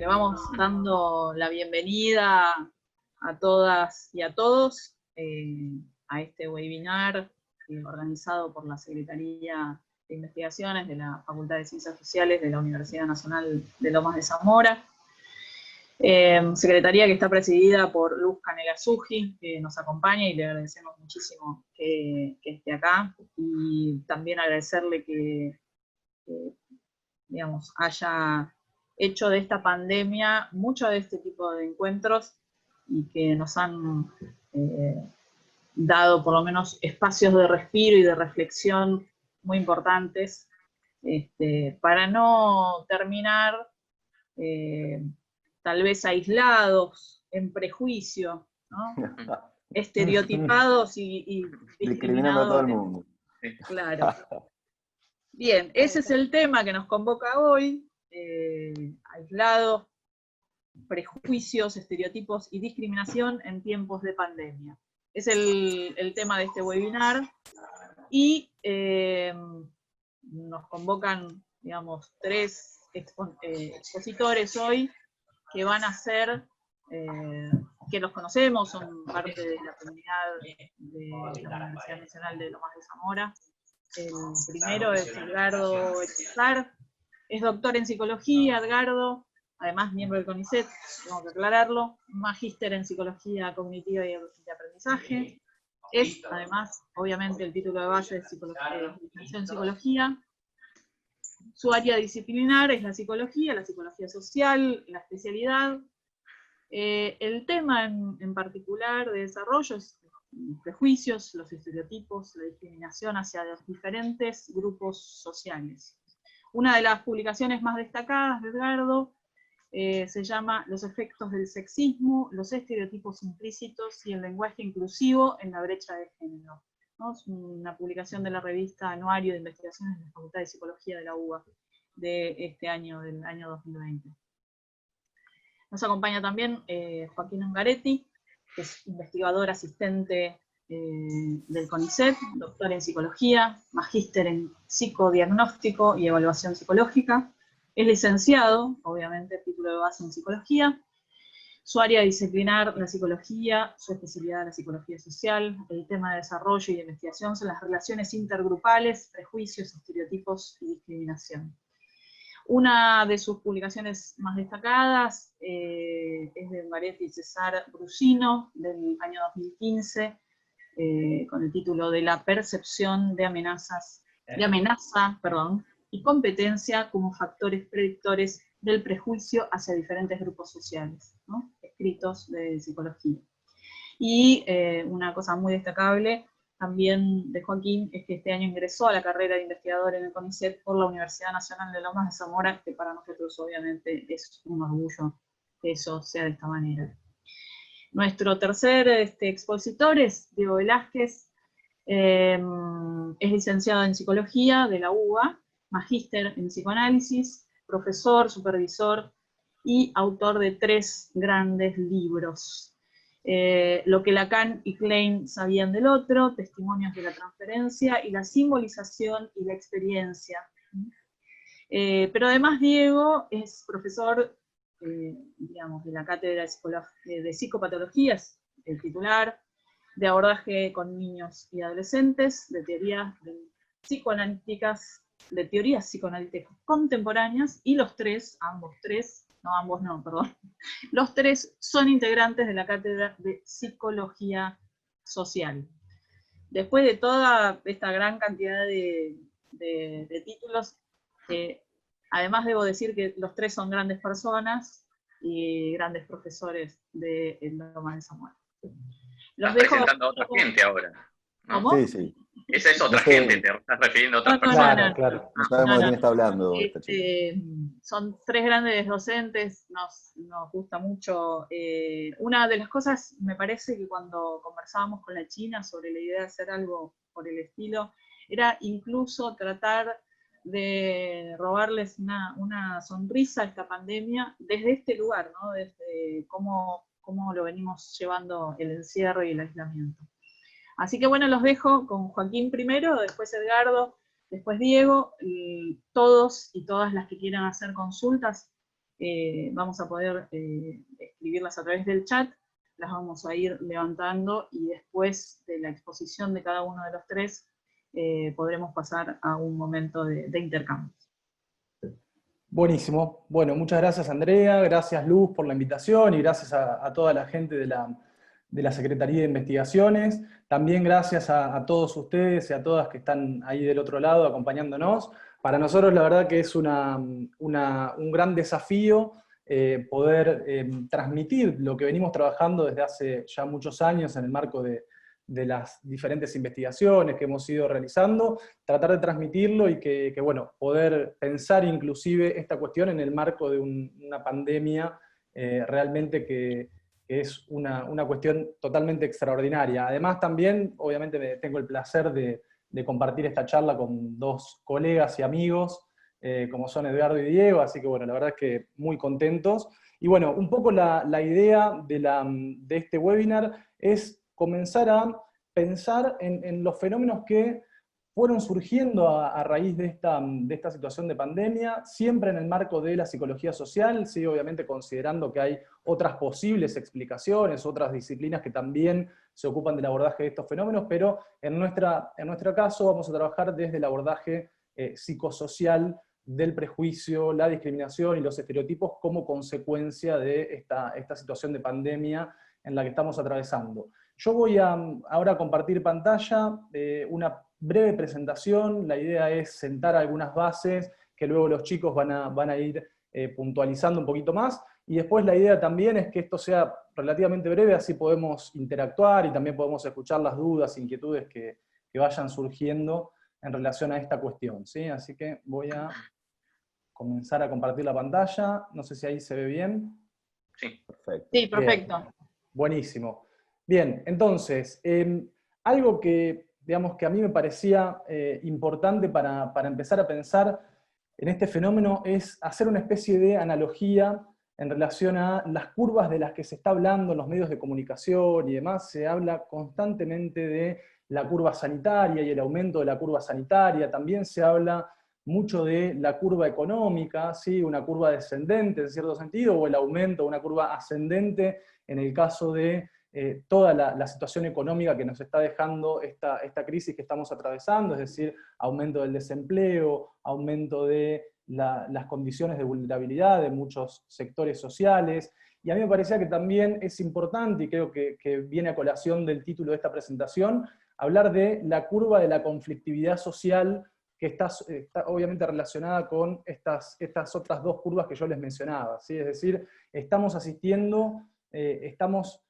vamos dando la bienvenida a todas y a todos a este webinar organizado por la Secretaría de Investigaciones de la Facultad de Ciencias Sociales de la Universidad Nacional de Lomas de Zamora. Secretaría que está presidida por Luz Canela Suji, que nos acompaña y le agradecemos muchísimo que esté acá. Y también agradecerle que digamos, haya hecho de esta pandemia mucho de este tipo de encuentros y que nos han dado por lo menos espacios de respiro y de reflexión muy importantes para no terminar tal vez aislados, en prejuicio, ¿no? Estereotipados y discriminando a todo el mundo. Claro. Bien, ese es el tema que nos convoca hoy, aislados, prejuicios, estereotipos y discriminación en tiempos de pandemia. Es el tema de este webinar y nos convocan, digamos, tres expositores hoy que van a ser, que los conocemos, son parte de la comunidad de la Universidad Nacional de Lomas de Zamora. El primero es Edgardo Echezar, es doctor en psicología, Edgardo, además miembro del CONICET, tengo que aclararlo, magíster en psicología cognitiva y de aprendizaje, es además, obviamente, el título de base de licenciado en psicología. Su área disciplinar es la psicología social, la especialidad. El tema en particular de desarrollo es los prejuicios, los estereotipos, la discriminación hacia los diferentes grupos sociales. Una de las publicaciones más destacadas de Edgardo se llama Los efectos del sexismo, los estereotipos implícitos y el lenguaje inclusivo en la brecha de género, ¿no? Es una publicación de la revista Anuario de Investigaciones de la Facultad de Psicología de la UBA de este año, del año 2020. Nos acompaña también Joaquín Ungaretti, que es investigador asistente del CONICET, doctor en psicología, magíster en psicodiagnóstico y evaluación psicológica. Es licenciado, obviamente, título de base en psicología. Su área disciplinar, la psicología, su especialidad, la psicología social. El tema de desarrollo y de investigación son las relaciones intergrupales, prejuicios, estereotipos y discriminación. Una de sus publicaciones más destacadas es de Ungaretti y César Brusino, del año 2015, con el título de La percepción de amenaza y competencia como factores predictores del prejuicio hacia diferentes grupos sociales, ¿no? Escritos de psicología. Y una cosa muy destacable también de Joaquín es que este año ingresó a la carrera de investigador en el CONICET por la Universidad Nacional de Lomas de Zamora, que para nosotros obviamente es un orgullo que eso sea de esta manera. Nuestro tercer expositor es Diego Velázquez, es licenciado en Psicología de la UBA, magíster en Psicoanálisis, profesor, supervisor y autor de 3 grandes libros. Lo que Lacan y Klein sabían del otro, Testimonios de la transferencia y la simbolización y la experiencia. Pero además Diego es profesor digamos, de la cátedra de psicopatologías, el titular, de abordaje con niños y adolescentes, de teorías psicoanalíticas, de teorías psicoanalíticas contemporáneas, y los tres son integrantes de la cátedra de psicología social. Después de toda esta gran cantidad de títulos, además debo decir que los tres son grandes personas y grandes profesores de Lomas de Zamora. Estás presentando a otra gente ahora, ¿no? ¿Cómo? Sí, sí. Esa es otra gente, te estás refiriendo a otras personas. Claro. No sabemos de quién está hablando. Son 3 grandes docentes, nos gusta mucho. Una de las cosas, me parece que cuando conversábamos con la China sobre la idea de hacer algo por el estilo, era incluso tratar de robarles una sonrisa a esta pandemia desde este lugar, ¿no? Desde cómo lo venimos llevando el encierro y el aislamiento. Así que bueno, los dejo con Joaquín primero, después Edgardo, después Diego, todos y todas las que quieran hacer consultas vamos a poder escribirlas a través del chat, las vamos a ir levantando y después de la exposición de cada uno de los tres podremos pasar a un momento de intercambio. Buenísimo. Bueno, muchas gracias Andrea, gracias Luz por la invitación y gracias a toda la gente de la Secretaría de Investigaciones. También gracias a todos ustedes y a todas que están ahí del otro lado acompañándonos. Para nosotros la verdad que es un gran desafío poder transmitir lo que venimos trabajando desde hace ya muchos años en el marco de las diferentes investigaciones que hemos ido realizando, tratar de transmitirlo y que bueno, poder pensar inclusive esta cuestión en el marco de una pandemia realmente que es una cuestión totalmente extraordinaria. Además también, obviamente tengo el placer de compartir esta charla con dos colegas y amigos, como son Edgardo y Diego, así que bueno, la verdad es que muy contentos. Y bueno, un poco la idea de este webinar es comenzar a pensar en los fenómenos que fueron surgiendo a raíz de esta situación de pandemia, siempre en el marco de la psicología social, sí, obviamente considerando que hay otras posibles explicaciones, otras disciplinas que también se ocupan del abordaje de estos fenómenos, pero en nuestro caso vamos a trabajar desde el abordaje psicosocial del prejuicio, la discriminación y los estereotipos como consecuencia de esta situación de pandemia en la que estamos atravesando. Yo voy ahora a compartir pantalla, una breve presentación, la idea es sentar algunas bases que luego los chicos van a ir puntualizando un poquito más, y después la idea también es que esto sea relativamente breve, así podemos interactuar y también podemos escuchar las dudas, inquietudes que vayan surgiendo en relación a esta cuestión, ¿sí? Así que voy a comenzar a compartir la pantalla, no sé si ahí se ve bien. Sí, Perfecto. Sí, perfecto. Bien. Buenísimo. Bien, entonces, algo que, digamos, que a mí me parecía importante para empezar a pensar en este fenómeno es hacer una especie de analogía en relación a las curvas de las que se está hablando en los medios de comunicación y demás. Se habla constantemente de la curva sanitaria y el aumento de la curva sanitaria. También se habla mucho de la curva económica, ¿sí? Una curva descendente en cierto sentido, o el aumento, una curva ascendente en el caso de toda la situación económica que nos está dejando esta crisis que estamos atravesando, es decir, aumento del desempleo, aumento de las condiciones de vulnerabilidad de muchos sectores sociales. Y a mí me parecía que también es importante, y creo que viene a colación del título de esta presentación, hablar de la curva de la conflictividad social que está obviamente relacionada con estas otras dos curvas que yo les mencionaba, ¿sí? Es decir, estamos asistiendo, estamos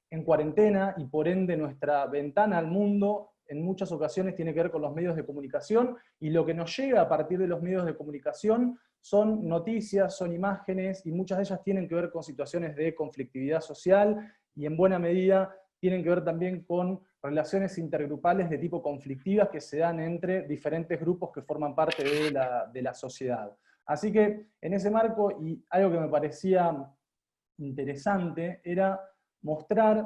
en cuarentena, y por ende nuestra ventana al mundo en muchas ocasiones tiene que ver con los medios de comunicación, y lo que nos llega a partir de los medios de comunicación son noticias, son imágenes, y muchas de ellas tienen que ver con situaciones de conflictividad social, y en buena medida tienen que ver también con relaciones intergrupales de tipo conflictivas que se dan entre diferentes grupos que forman parte de la sociedad. Así que en ese marco, y algo que me parecía interesante, era mostrar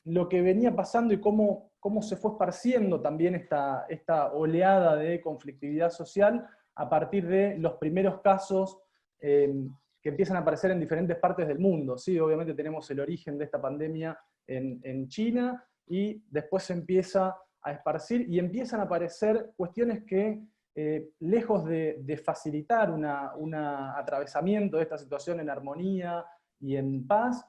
lo que venía pasando y cómo se fue esparciendo también esta oleada de conflictividad social a partir de los primeros casos que empiezan a aparecer en diferentes partes del mundo, ¿sí? Obviamente tenemos el origen de esta pandemia en China, y después se empieza a esparcir y empiezan a aparecer cuestiones que, lejos de facilitar un atravesamiento de esta situación en armonía y en paz,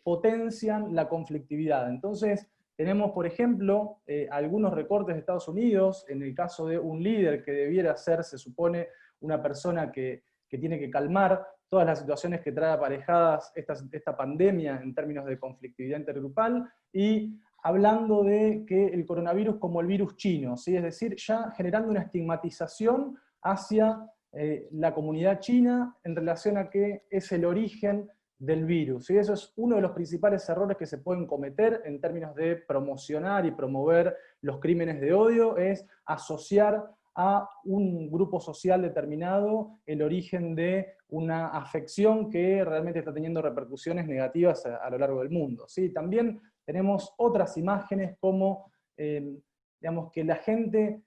potencian la conflictividad. Entonces, tenemos, por ejemplo, algunos recortes de Estados Unidos, en el caso de un líder que debiera ser, se supone, una persona que tiene que calmar todas las situaciones que trae aparejadas esta pandemia en términos de conflictividad intergrupal, y hablando de que el coronavirus como el virus chino, ¿sí? Es decir, ya generando una estigmatización hacia la comunidad china en relación a que es el origen del virus. Y eso es uno de los principales errores que se pueden cometer en términos de promocionar y promover los crímenes de odio, es asociar a un grupo social determinado el origen de una afección que realmente está teniendo repercusiones negativas a lo largo del mundo, ¿sí? También tenemos otras imágenes como, digamos, que la gente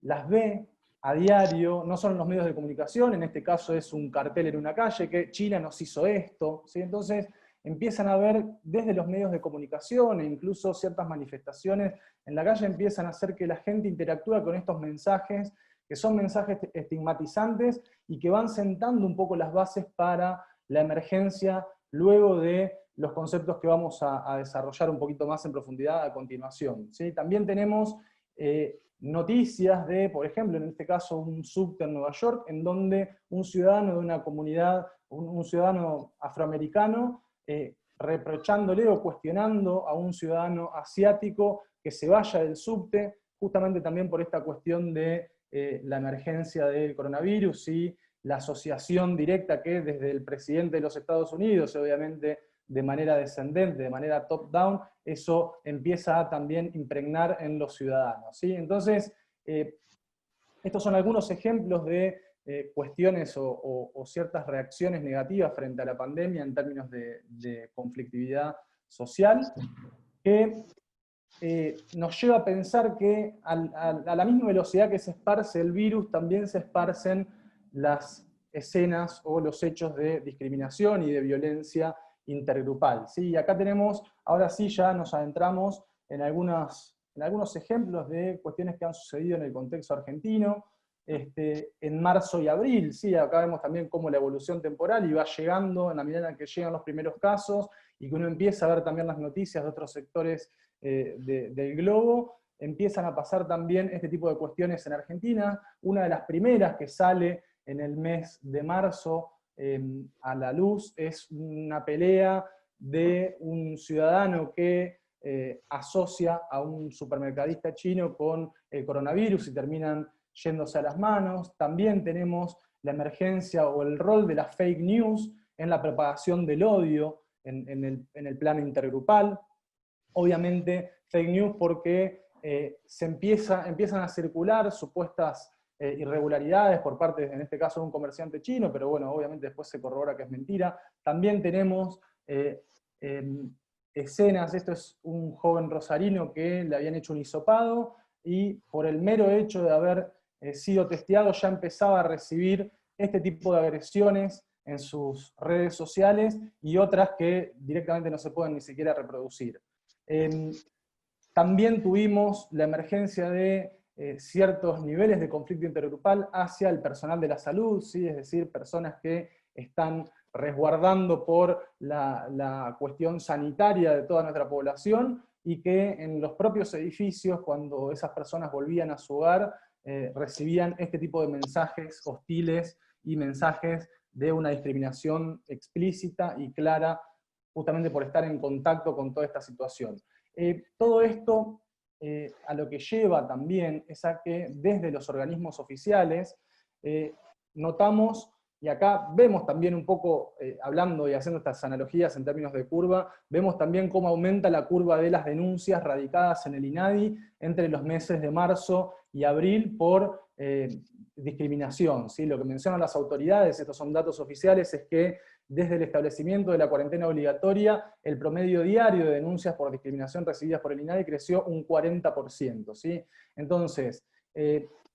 las ve a diario, no son los medios de comunicación, en este caso es un cartel en una calle, que China nos hizo esto, ¿sí? Entonces empiezan a ver desde los medios de comunicación e incluso ciertas manifestaciones en la calle empiezan a hacer que la gente interactúe con estos mensajes, que son mensajes estigmatizantes y que van sentando un poco las bases para la emergencia luego de los conceptos que vamos a desarrollar un poquito más en profundidad a continuación, ¿sí? También tenemos noticias de, por ejemplo, en este caso un subte en Nueva York, en donde un ciudadano de una comunidad, un ciudadano afroamericano, reprochándole o cuestionando a un ciudadano asiático que se vaya del subte, justamente también por esta cuestión de la emergencia del coronavirus y la asociación directa que desde el presidente de los Estados Unidos, obviamente de manera descendente, de manera top-down, eso empieza a también impregnar en los ciudadanos, ¿sí? Entonces, estos son algunos ejemplos de cuestiones o ciertas reacciones negativas frente a la pandemia en términos de conflictividad social, que nos lleva a pensar que a la misma velocidad que se esparce el virus, también se esparcen las escenas o los hechos de discriminación y de violencia intergrupal, ¿sí? Y acá tenemos, ahora sí ya nos adentramos en algunos ejemplos de cuestiones que han sucedido en el contexto argentino, en marzo y abril, ¿sí? Acá vemos también cómo la evolución temporal iba llegando en la medida en que llegan los primeros casos, y que uno empieza a ver también las noticias de otros sectores del globo, empiezan a pasar también este tipo de cuestiones en Argentina. Una de las primeras que sale en el mes de marzo a la luz es una pelea de un ciudadano que asocia a un supermercadista chino con el coronavirus y terminan yéndose a las manos. También tenemos la emergencia o el rol de las fake news en la propagación del odio en el plano intergrupal. Obviamente fake news porque empiezan a circular supuestas irregularidades por parte, en este caso, de un comerciante chino, pero bueno, obviamente después se corrobora que es mentira. También tenemos escenas, esto es un joven rosarino que le habían hecho un hisopado, y por el mero hecho de haber sido testeado ya empezaba a recibir este tipo de agresiones en sus redes sociales, y otras que directamente no se pueden ni siquiera reproducir. También tuvimos la emergencia de ciertos niveles de conflicto intergrupal hacia el personal de la salud, ¿sí? Es decir, personas que están resguardando por la cuestión sanitaria de toda nuestra población, y que en los propios edificios, cuando esas personas volvían a su hogar, recibían este tipo de mensajes hostiles y mensajes de una discriminación explícita y clara, justamente por estar en contacto con toda esta situación. Todo esto a lo que lleva también es a que desde los organismos oficiales notamos, y acá vemos también un poco, hablando y haciendo estas analogías en términos de curva, vemos también cómo aumenta la curva de las denuncias radicadas en el INADI entre los meses de marzo y abril por discriminación, ¿sí? Lo que mencionan las autoridades, estos son datos oficiales, es que desde el establecimiento de la cuarentena obligatoria, el promedio diario de denuncias por discriminación recibidas por el INADI creció un 40%, ¿sí? Entonces,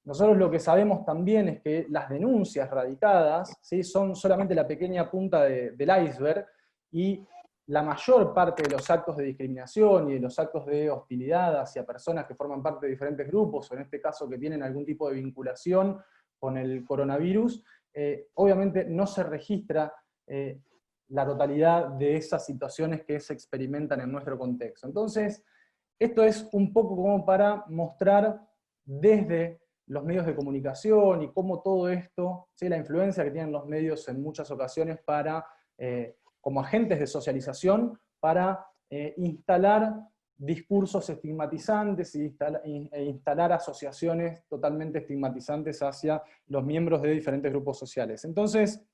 nosotros lo que sabemos también es que las denuncias radicadas, ¿sí?, son solamente la pequeña punta del iceberg, y la mayor parte de los actos de discriminación y de los actos de hostilidad hacia personas que forman parte de diferentes grupos, o en este caso que tienen algún tipo de vinculación con el coronavirus, obviamente no se registra la totalidad de esas situaciones que se experimentan en nuestro contexto. Entonces, esto es un poco como para mostrar desde los medios de comunicación y cómo todo esto, ¿sí?, la influencia que tienen los medios en muchas ocasiones para, como agentes de socialización, para instalar discursos estigmatizantes e instalar asociaciones totalmente estigmatizantes hacia los miembros de diferentes grupos sociales. Entonces,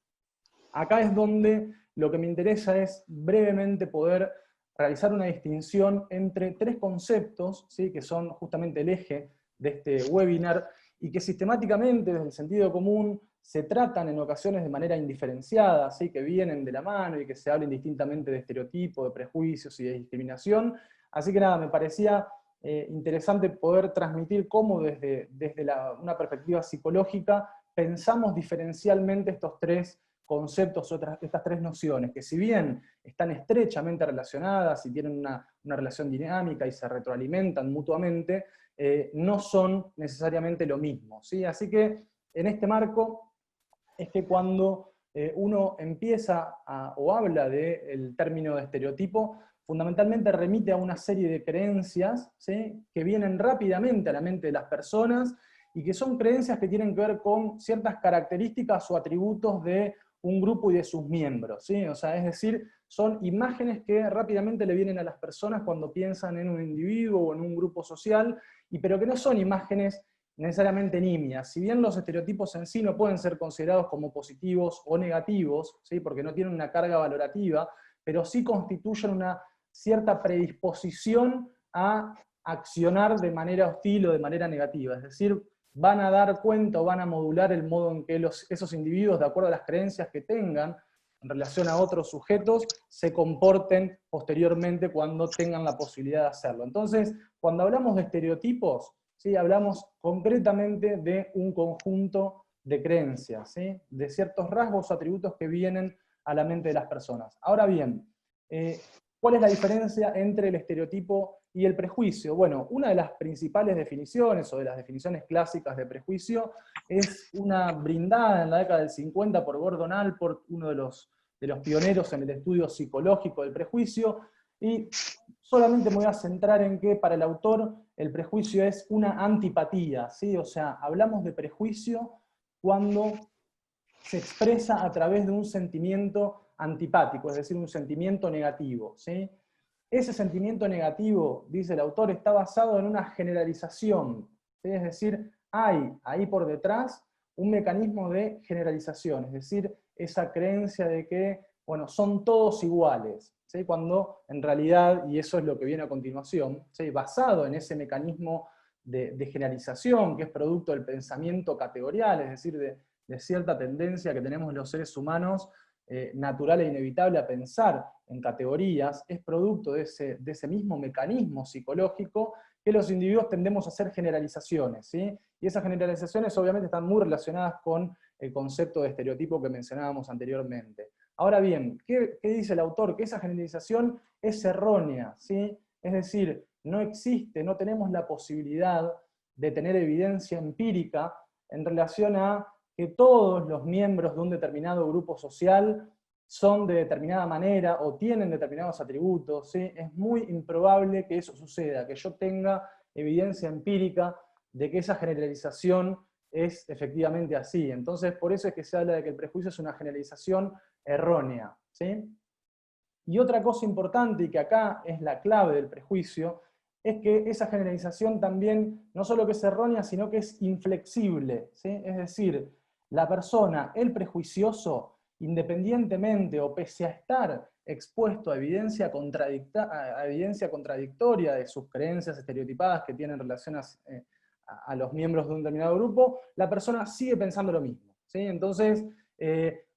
acá es donde lo que me interesa es brevemente poder realizar una distinción entre tres conceptos, ¿sí?, que son justamente el eje de este webinar, y que sistemáticamente, desde el sentido común, se tratan en ocasiones de manera indiferenciada, ¿sí?, que vienen de la mano y que se hablen distintamente de estereotipos, de prejuicios y de discriminación. Así que nada, me parecía interesante poder transmitir cómo desde una perspectiva psicológica pensamos diferencialmente estos tres conceptos, estas tres nociones, que si bien están estrechamente relacionadas y tienen una relación dinámica y se retroalimentan mutuamente, no son necesariamente lo mismo, ¿sí? Así que en este marco es que cuando uno empieza o habla del término de estereotipo, fundamentalmente remite a una serie de creencias, ¿sí?, que vienen rápidamente a la mente de las personas y que son creencias que tienen que ver con ciertas características o atributos de un grupo y de sus miembros, ¿sí? O sea, es decir, son imágenes que rápidamente le vienen a las personas cuando piensan en un individuo o en un grupo social, pero que no son imágenes necesariamente nimias. Si bien los estereotipos en sí no pueden ser considerados como positivos o negativos, ¿sí?, porque no tienen una carga valorativa, pero sí constituyen una cierta predisposición a accionar de manera hostil o de manera negativa. Es decir, van a dar cuenta o van a modular el modo en que esos individuos, de acuerdo a las creencias que tengan en relación a otros sujetos, se comporten posteriormente cuando tengan la posibilidad de hacerlo. Entonces, cuando hablamos de estereotipos, ¿sí?, hablamos concretamente de un conjunto de creencias, ¿sí?, de ciertos rasgos o atributos que vienen a la mente de las personas. Ahora bien, ¿cuál es la diferencia entre el estereotipo y el prejuicio? Bueno, una de las principales definiciones, o de las definiciones clásicas de prejuicio, es una brindada en la década del 50 por Gordon Allport, uno de los pioneros en el estudio psicológico del prejuicio, y solamente me voy a centrar en que para el autor el prejuicio es una antipatía, ¿sí? O sea, hablamos de prejuicio cuando se expresa a través de un sentimiento antipático, es decir, un sentimiento negativo, ¿sí? Ese sentimiento negativo, dice el autor, está basado en una generalización, ¿sí? Es decir, hay ahí por detrás un mecanismo de generalización, es decir, esa creencia de que, bueno, son todos iguales, ¿sí?, cuando en realidad, y eso es lo que viene a continuación, ¿sí?, basado en ese mecanismo de generalización, que es producto del pensamiento categorial, es decir, de cierta tendencia que tenemos los seres humanos, natural e inevitable a pensar en categorías, es producto de ese mismo mecanismo psicológico que los individuos tendemos a hacer generalizaciones, ¿sí? Y esas generalizaciones obviamente están muy relacionadas con el concepto de estereotipo que mencionábamos anteriormente. Ahora bien, ¿qué dice el autor? Que esa generalización es errónea, ¿sí? Es decir, no existe, no tenemos la posibilidad de tener evidencia empírica en relación a que todos los miembros de un determinado grupo social son de determinada manera o tienen determinados atributos, ¿sí? Es muy improbable que eso suceda, que yo tenga evidencia empírica de que esa generalización es efectivamente así. Entonces, por eso es que se habla de que el prejuicio es una generalización errónea, ¿sí? Y otra cosa importante, y que acá es la clave del prejuicio, es que esa generalización también, no solo que es errónea, sino que es inflexible, ¿sí? Es decir, la persona, el prejuicioso, independientemente o pese a estar expuesto a evidencia contradictoria de sus creencias estereotipadas que tienen relación a los miembros de un determinado grupo, la persona sigue pensando lo mismo, ¿sí? Entonces,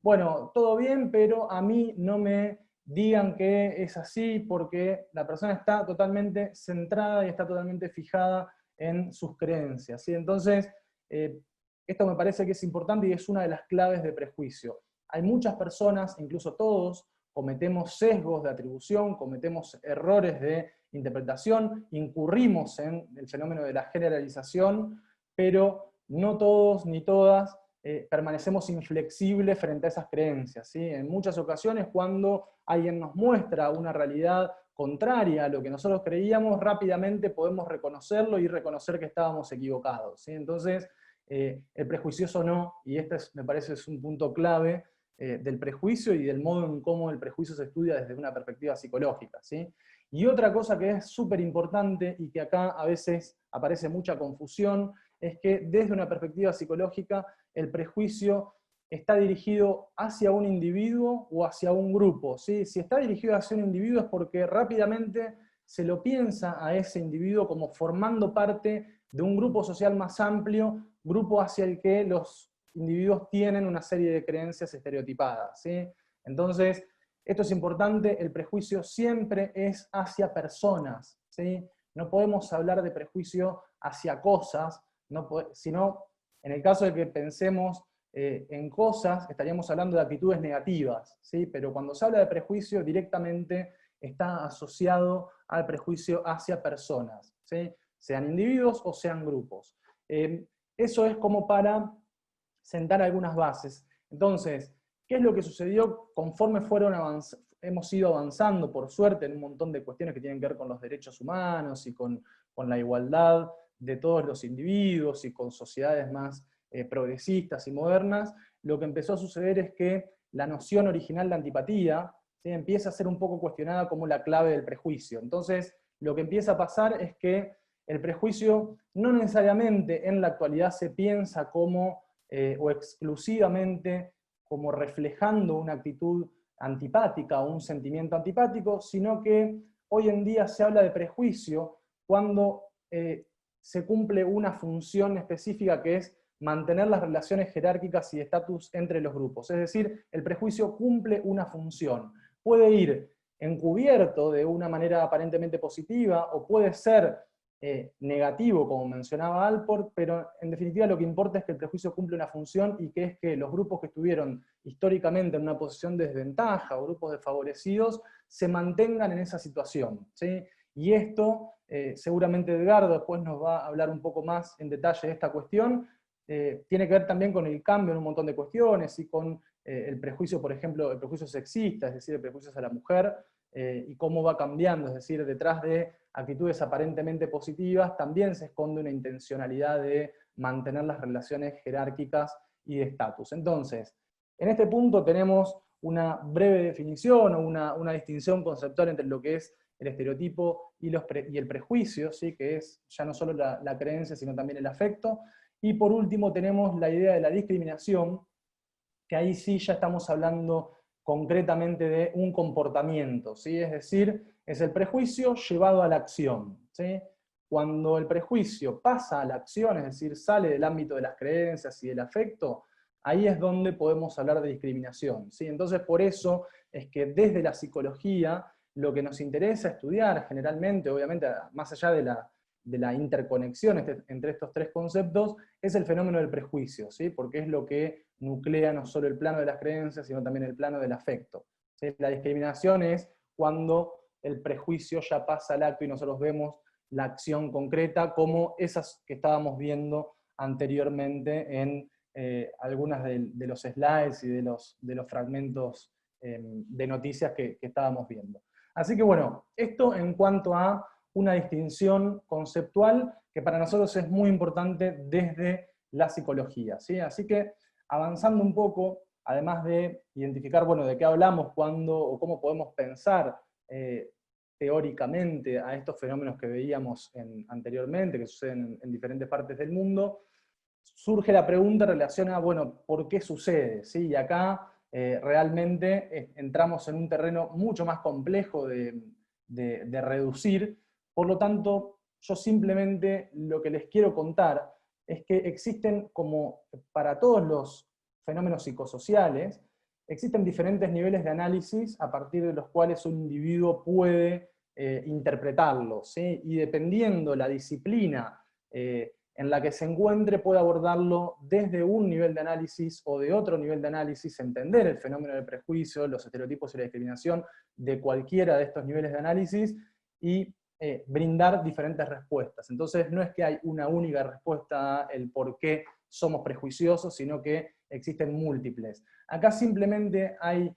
bueno, todo bien, pero a mí no me digan que es así porque la persona está totalmente centrada y está totalmente fijada en sus creencias, ¿sí? Entonces, esto me parece que es importante y es una de las claves de prejuicio. Hay muchas personas, incluso todos, cometemos sesgos de atribución, cometemos errores de interpretación, incurrimos en el fenómeno de la generalización, pero no todos ni todas permanecemos inflexibles frente a esas creencias, ¿sí? En muchas ocasiones, cuando alguien nos muestra una realidad contraria a lo que nosotros creíamos, rápidamente podemos reconocerlo y reconocer que estábamos equivocados, ¿sí? Entonces, el prejuicioso no, y este me parece es un punto clave del prejuicio y del modo en cómo el prejuicio se estudia desde una perspectiva psicológica, ¿sí? Y otra cosa que es súper importante y que acá a veces aparece mucha confusión, es que desde una perspectiva psicológica el prejuicio está dirigido hacia un individuo o hacia un grupo, ¿sí? Si está dirigido hacia un individuo es porque rápidamente se lo piensa a ese individuo como formando parte de un grupo social más amplio, grupo hacia el que los individuos tienen una serie de creencias estereotipadas, ¿sí? Entonces, esto es importante, el prejuicio siempre es hacia personas, ¿sí? no podemos hablar de prejuicio hacia cosas, sino en el caso de que pensemos en cosas, estaríamos hablando de actitudes negativas, ¿sí? Pero cuando se habla de prejuicio, directamente está asociado al prejuicio hacia personas, ¿sí? Sean individuos o sean grupos. Eso es como para sentar algunas bases. Entonces, ¿qué es lo que sucedió conforme hemos ido avanzando, por suerte, en un montón de cuestiones que tienen que ver con los derechos humanos y con la igualdad de todos los individuos y con sociedades más progresistas y modernas? Lo que empezó a suceder es que la noción original de antipatía, ¿sí?, empieza a ser un poco cuestionada como la clave del prejuicio. Entonces, lo que empieza a pasar es que el prejuicio no necesariamente en la actualidad se piensa como, o exclusivamente como reflejando una actitud antipática o un sentimiento antipático, sino que hoy en día se habla de prejuicio cuando se cumple una función específica, que es mantener las relaciones jerárquicas y de estatus entre los grupos. Es decir, el prejuicio cumple una función. Puede ir encubierto de una manera aparentemente positiva, o puede ser negativo, como mencionaba Alport, pero en definitiva lo que importa es que el prejuicio cumple una función, y que es que los grupos que estuvieron históricamente en una posición de desventaja, o grupos desfavorecidos, se mantengan en esa situación, ¿sí? Y esto, seguramente Edgardo después nos va a hablar un poco más en detalle de esta cuestión, tiene que ver también con el cambio en un montón de cuestiones, y con el prejuicio, por ejemplo, el prejuicio sexista, es decir, el prejuicio hacia la mujer, y cómo va cambiando, es decir, detrás de actitudes aparentemente positivas también se esconde una intencionalidad de mantener las relaciones jerárquicas y de estatus. Entonces, en este punto tenemos una breve definición o una distinción conceptual entre lo que es el estereotipo y el prejuicio, ¿sí?, que es ya no solo la creencia, sino también el afecto. Y por último tenemos la idea de la discriminación, que ahí sí ya estamos hablando concretamente de un comportamiento, ¿sí? Es decir, es el prejuicio llevado a la acción, ¿sí? Cuando el prejuicio pasa a la acción, es decir, sale del ámbito de las creencias y del afecto, ahí es donde podemos hablar de discriminación, ¿sí? Entonces, por eso es que desde la psicología lo que nos interesa estudiar generalmente, obviamente más allá de la interconexión entre estos tres conceptos, es el fenómeno del prejuicio, ¿sí? Porque es lo que nuclea no solo el plano de las creencias, sino también el plano del afecto, ¿sí? La discriminación es cuando el prejuicio ya pasa al acto y nosotros vemos la acción concreta, como esas que estábamos viendo anteriormente en algunas de los slides y de los fragmentos de noticias que estábamos viendo. Así que bueno, esto en cuanto a una distinción conceptual que para nosotros es muy importante desde la psicología, ¿sí? Así que avanzando un poco, además de identificar, bueno, de qué hablamos, cuándo o cómo podemos pensar teóricamente a estos fenómenos que veíamos anteriormente, que suceden en diferentes partes del mundo, surge la pregunta en relación a, bueno, ¿por qué sucede? ¿Sí? Y acá realmente entramos en un terreno mucho más complejo de reducir. Por lo tanto, yo simplemente lo que les quiero contar es que existen, como para todos los fenómenos psicosociales, existen diferentes niveles de análisis a partir de los cuales un individuo puede interpretarlos, ¿sí? Y dependiendo la disciplina en la que se encuentre, puede abordarlo desde un nivel de análisis o de otro nivel de análisis, entender el fenómeno del prejuicio, los estereotipos y la discriminación de cualquiera de estos niveles de análisis, y brindar diferentes respuestas. Entonces no es que hay una única respuesta a el por qué somos prejuiciosos, sino que existen múltiples. Acá simplemente hay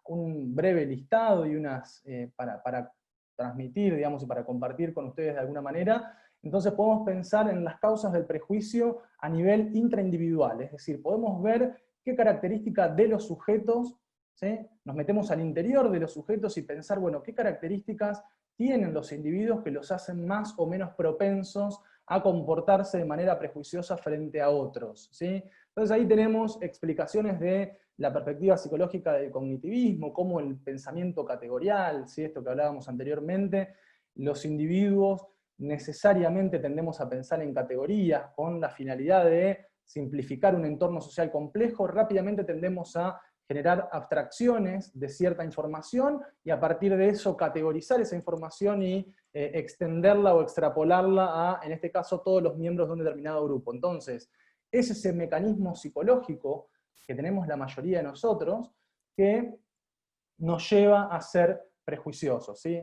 un breve listado y unas para transmitir, digamos, y para compartir con ustedes de alguna manera. Entonces podemos pensar en las causas del prejuicio a nivel intraindividual, es decir, podemos ver qué características de los sujetos, ¿sí? Nos metemos al interior de los sujetos y pensar, bueno, qué características tienen los individuos que los hacen más o menos propensos a comportarse de manera prejuiciosa frente a otros, ¿sí? Entonces ahí tenemos explicaciones de la perspectiva psicológica del cognitivismo, como el pensamiento categorial, ¿sí? Esto que hablábamos anteriormente, los individuos necesariamente tendemos a pensar en categorías con la finalidad de simplificar un entorno social complejo, rápidamente tendemos a generar abstracciones de cierta información y a partir de eso categorizar esa información y extenderla o extrapolarla a, en este caso, todos los miembros de un determinado grupo. Entonces, es ese mecanismo psicológico que tenemos la mayoría de nosotros que nos lleva a ser prejuiciosos, ¿sí?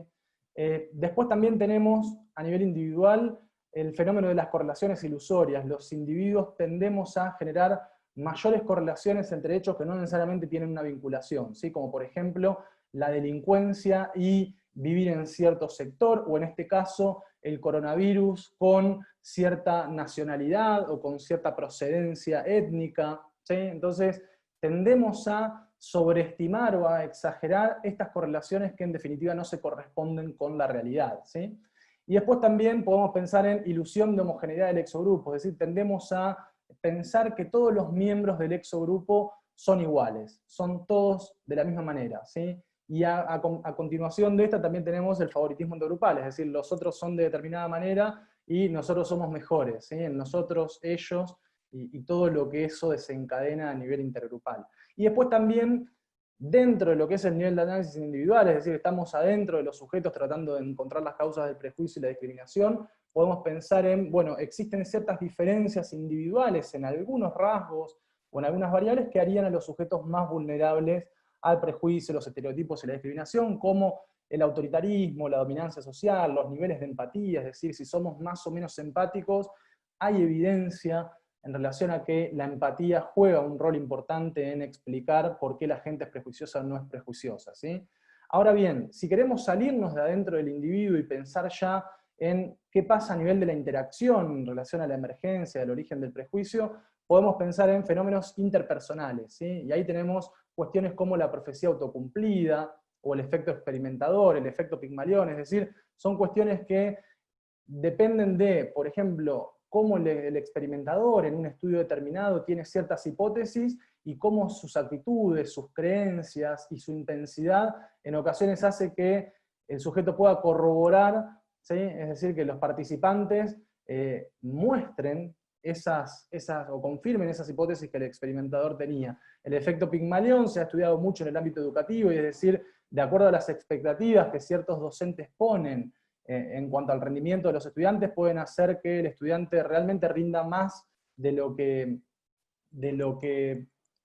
Después también tenemos, a nivel individual, el fenómeno de las correlaciones ilusorias. Los individuos tendemos a generar mayores correlaciones entre hechos que no necesariamente tienen una vinculación, ¿sí? Como por ejemplo la delincuencia y vivir en cierto sector, o en este caso el coronavirus con cierta nacionalidad o con cierta procedencia étnica, ¿sí? Entonces tendemos a sobreestimar o a exagerar estas correlaciones que en definitiva no se corresponden con la realidad, ¿sí? Y después también podemos pensar en ilusión de homogeneidad del exogrupo, es decir, tendemos a pensar que todos los miembros del exogrupo son iguales, son todos de la misma manera, ¿sí? Y a continuación de esta también tenemos el favoritismo intergrupal, es decir, los otros son de determinada manera y nosotros somos mejores, ¿sí? En nosotros, ellos, y todo lo que eso desencadena a nivel intergrupal. Y después también, dentro de lo que es el nivel de análisis individual, es decir, estamos adentro de los sujetos tratando de encontrar las causas del prejuicio y la discriminación, podemos pensar en, bueno, existen ciertas diferencias individuales en algunos rasgos o en algunas variables que harían a los sujetos más vulnerables al prejuicio, los estereotipos y la discriminación, como el autoritarismo, la dominancia social, los niveles de empatía, es decir, si somos más o menos empáticos, hay evidencia en relación a que la empatía juega un rol importante en explicar por qué la gente es prejuiciosa o no es prejuiciosa, ¿sí? Ahora bien, si queremos salirnos de adentro del individuo y pensar ya en qué pasa a nivel de la interacción en relación a la emergencia, del origen del prejuicio, podemos pensar en fenómenos interpersonales, ¿sí? Y ahí tenemos cuestiones como la profecía autocumplida, o el efecto experimentador, el efecto Pigmalión, es decir, son cuestiones que dependen de, por ejemplo, cómo el experimentador en un estudio determinado tiene ciertas hipótesis y cómo sus actitudes, sus creencias y su intensidad en ocasiones hace que el sujeto pueda corroborar, ¿sí? Es decir, que los participantes muestren o confirmen esas hipótesis que el experimentador tenía. El efecto Pigmalión se ha estudiado mucho en el ámbito educativo, y es decir, de acuerdo a las expectativas que ciertos docentes ponen en cuanto al rendimiento de los estudiantes, pueden hacer que el estudiante realmente rinda más de lo que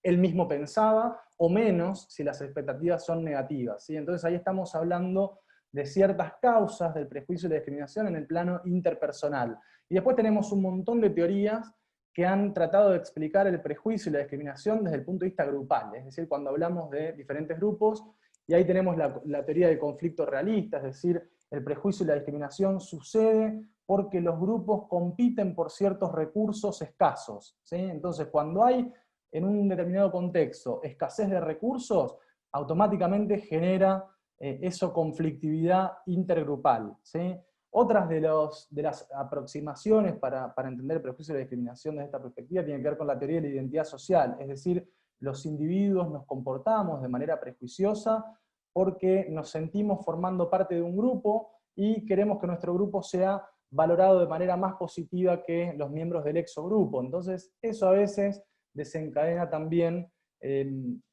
él mismo pensaba, o menos si las expectativas son negativas, ¿sí? Entonces ahí estamos hablando de ciertas causas del prejuicio y la discriminación en el plano interpersonal. Y después tenemos un montón de teorías que han tratado de explicar el prejuicio y la discriminación desde el punto de vista grupal, es decir, cuando hablamos de diferentes grupos, y ahí tenemos la teoría del conflicto realista, es decir, el prejuicio y la discriminación sucede porque los grupos compiten por ciertos recursos escasos, ¿sí? Entonces, cuando hay en un determinado contexto escasez de recursos, automáticamente genera eso conflictividad intergrupal, ¿sí? Otras de las aproximaciones para entender el prejuicio y la discriminación desde esta perspectiva tienen que ver con la teoría de la identidad social, es decir, los individuos nos comportamos de manera prejuiciosa porque nos sentimos formando parte de un grupo y queremos que nuestro grupo sea valorado de manera más positiva que los miembros del exogrupo. Entonces, eso a veces desencadena también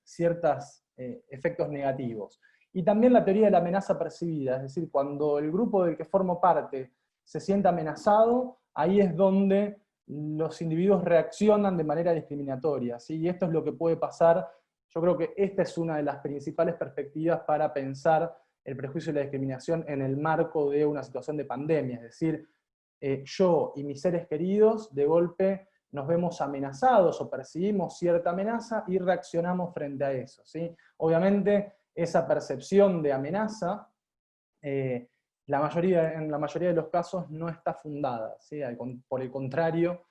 ciertos efectos negativos. Y también la teoría de la amenaza percibida, es decir, cuando el grupo del que formo parte se siente amenazado, ahí es donde los individuos reaccionan de manera discriminatoria, ¿sí? Y esto es lo que puede pasar. Yo creo que esta es una de las principales perspectivas para pensar el prejuicio y la discriminación en el marco de una situación de pandemia, es decir, yo y mis seres queridos de golpe nos vemos amenazados o percibimos cierta amenaza y reaccionamos frente a eso, ¿sí? Obviamente esa percepción de amenaza, en la mayoría de los casos no está fundada, ¿sí? Por el contrario,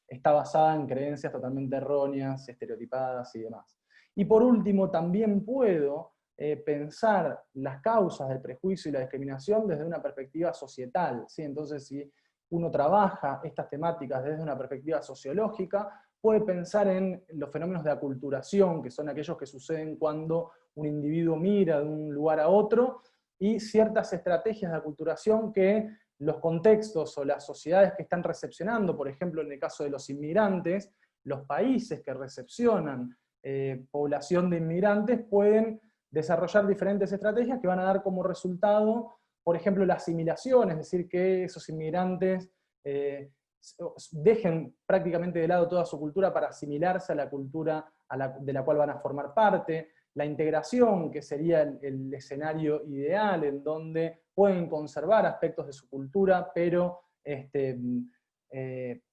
está basada en creencias totalmente erróneas, estereotipadas y demás. Y por último, también puedo pensar las causas del prejuicio y la discriminación desde una perspectiva societal, ¿sí? Entonces, si uno trabaja estas temáticas desde una perspectiva sociológica, puede pensar en los fenómenos de aculturación, que son aquellos que suceden cuando un individuo mira de un lugar a otro, y ciertas estrategias de aculturación que los contextos o las sociedades que están recepcionando, por ejemplo en el caso de los inmigrantes, los países que recepcionan población de inmigrantes pueden desarrollar diferentes estrategias que van a dar como resultado, por ejemplo, la asimilación, es decir, que esos inmigrantes dejen prácticamente de lado toda su cultura para asimilarse a la cultura de la cual van a formar parte, la integración, que sería el escenario ideal, en donde pueden conservar aspectos de su cultura, pero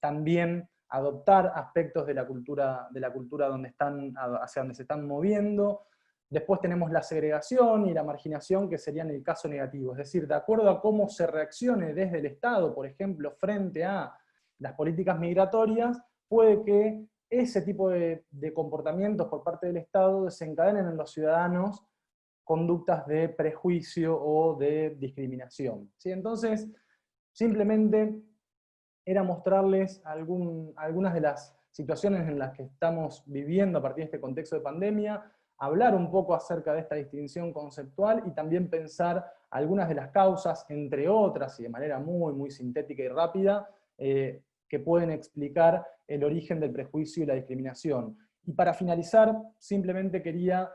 también adoptar aspectos de la cultura donde están, hacia donde se están moviendo. Después tenemos la segregación y la marginación, que serían el caso negativo, es decir, de acuerdo a cómo se reaccione desde el Estado, por ejemplo, frente a las políticas migratorias, puede que ese tipo de comportamientos por parte del Estado desencadenen en los ciudadanos conductas de prejuicio o de discriminación. ¿Sí? Entonces, simplemente era mostrarles algunas de las situaciones en las que estamos viviendo a partir de este contexto de pandemia, hablar un poco acerca de esta distinción conceptual y también pensar algunas de las causas, entre otras, y de manera muy, muy sintética y rápida, que pueden explicar el origen del prejuicio y la discriminación. Y para finalizar, simplemente quería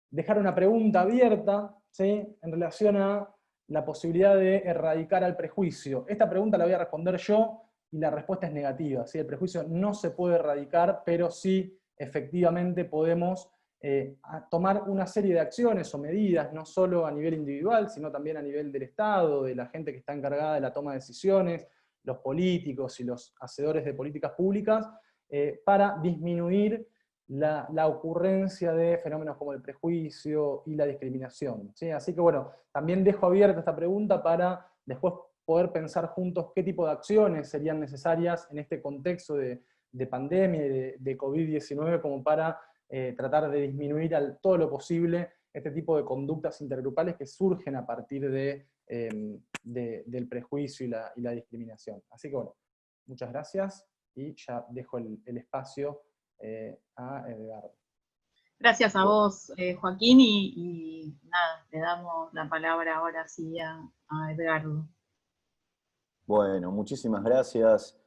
dejar una pregunta abierta, ¿sí?, en relación a la posibilidad de erradicar al prejuicio. Esta pregunta la voy a responder yo, y la respuesta es negativa, ¿sí? El prejuicio no se puede erradicar, pero sí, efectivamente, podemos tomar una serie de acciones o medidas, no solo a nivel individual, sino también a nivel del Estado, de la gente que está encargada de la toma de decisiones, los políticos y los hacedores de políticas públicas, para disminuir la ocurrencia de fenómenos como el prejuicio y la discriminación, ¿sí? Así que bueno, también dejo abierta esta pregunta para después poder pensar juntos qué tipo de acciones serían necesarias en este contexto de pandemia y de COVID-19 como para tratar de disminuir todo lo posible este tipo de conductas intergrupales que surgen a partir del prejuicio y la discriminación. Así que bueno, muchas gracias y ya dejo el espacio a Edgardo. Gracias a vos, Joaquín, y nada, le damos la palabra ahora sí a Edgardo. Bueno, muchísimas gracias.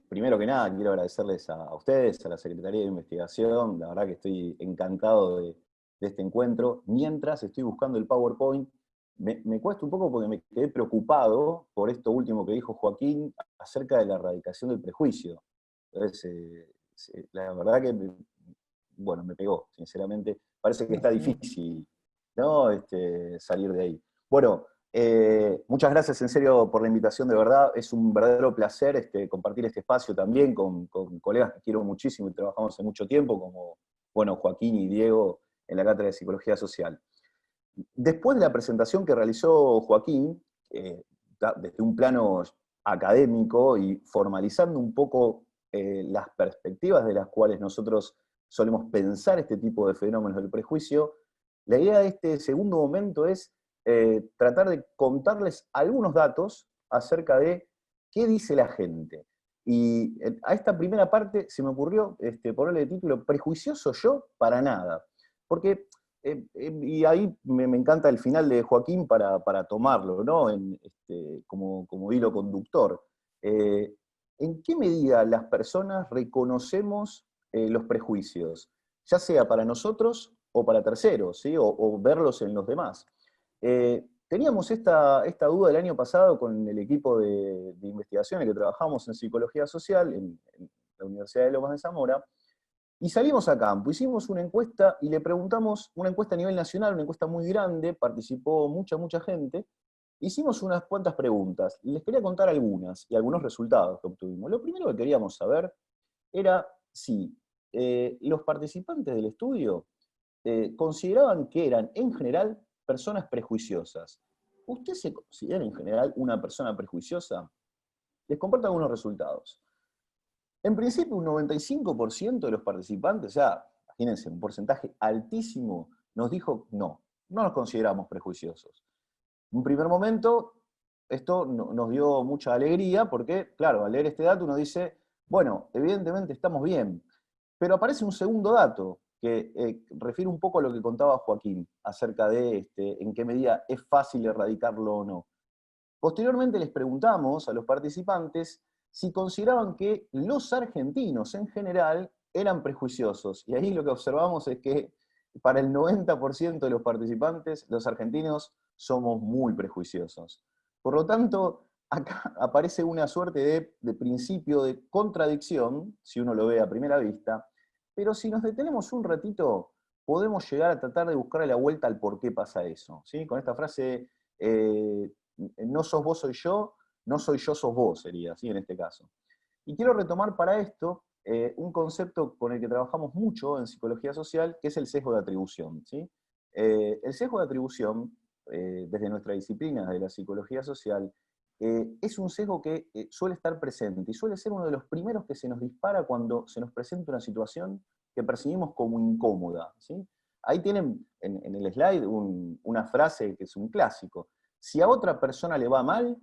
Primero que nada, quiero agradecerles a ustedes, a la Secretaría de Investigación. La verdad que estoy encantado de este encuentro. Mientras estoy buscando el PowerPoint, me cuesta un poco porque me quedé preocupado por esto último que dijo Joaquín acerca de la erradicación del prejuicio. Entonces, la verdad que, me pegó, sinceramente. Parece que está difícil, ¿no? Salir de ahí. Bueno, muchas gracias en serio por la invitación, de verdad. Es un verdadero placer compartir este espacio también con colegas que quiero muchísimo y trabajamos hace mucho tiempo, como Joaquín y Diego en la Cátedra de Psicología Social. Después de la presentación que realizó Joaquín, desde un plano académico y formalizando un poco las perspectivas de las cuales nosotros solemos pensar este tipo de fenómenos del prejuicio, la idea de este segundo momento es tratar de contarles algunos datos acerca de qué dice la gente. Y a esta primera parte se me ocurrió ponerle de título "Prejuicioso yo para nada". Porque, y ahí me encanta el final de Joaquín para tomarlo, ¿no? Como hilo conductor. ¿En qué medida las personas reconocemos los prejuicios? Ya sea para nosotros o para terceros, ¿sí? O verlos en los demás. Teníamos esta duda el año pasado con el equipo de investigación en que trabajamos en Psicología Social en la Universidad de Lomas de Zamora, y salimos a campo, hicimos una encuesta y le preguntamos, una encuesta a nivel nacional, una encuesta muy grande, participó mucha gente, hicimos unas cuantas preguntas, y les quería contar algunas, y algunos resultados que obtuvimos. Lo primero que queríamos saber era si los participantes del estudio consideraban que eran, en general, personas prejuiciosas. ¿Usted se considera, en general, una persona prejuiciosa? Les comparto algunos resultados. En principio, un 95% de los participantes, o sea, imagínense, un porcentaje altísimo, nos dijo no nos consideramos prejuiciosos. En un primer momento, esto nos dio mucha alegría porque, claro, al leer este dato uno dice, bueno, evidentemente estamos bien. Pero aparece un segundo dato que refiere un poco a lo que contaba Joaquín, acerca de en qué medida es fácil erradicarlo o no. Posteriormente les preguntamos a los participantes si consideraban que los argentinos en general eran prejuiciosos. Y ahí lo que observamos es que para el 90% de los participantes, los argentinos somos muy prejuiciosos. Por lo tanto, acá aparece una suerte de principio de contradicción, si uno lo ve a primera vista, pero si nos detenemos un ratito, podemos llegar a tratar de buscarle la vuelta al por qué pasa eso. ¿Sí? Con esta frase, no sos vos, soy yo, no soy yo, sos vos, sería, ¿sí? En este caso. Y quiero retomar para esto un concepto con el que trabajamos mucho en psicología social, que es el sesgo de atribución. ¿Sí? El sesgo de atribución, desde nuestra disciplina de la psicología social, es un sesgo que suele estar presente y suele ser uno de los primeros que se nos dispara cuando se nos presenta una situación que percibimos como incómoda. ¿Sí? Ahí tienen en el slide una frase que es un clásico. Si a otra persona le va mal,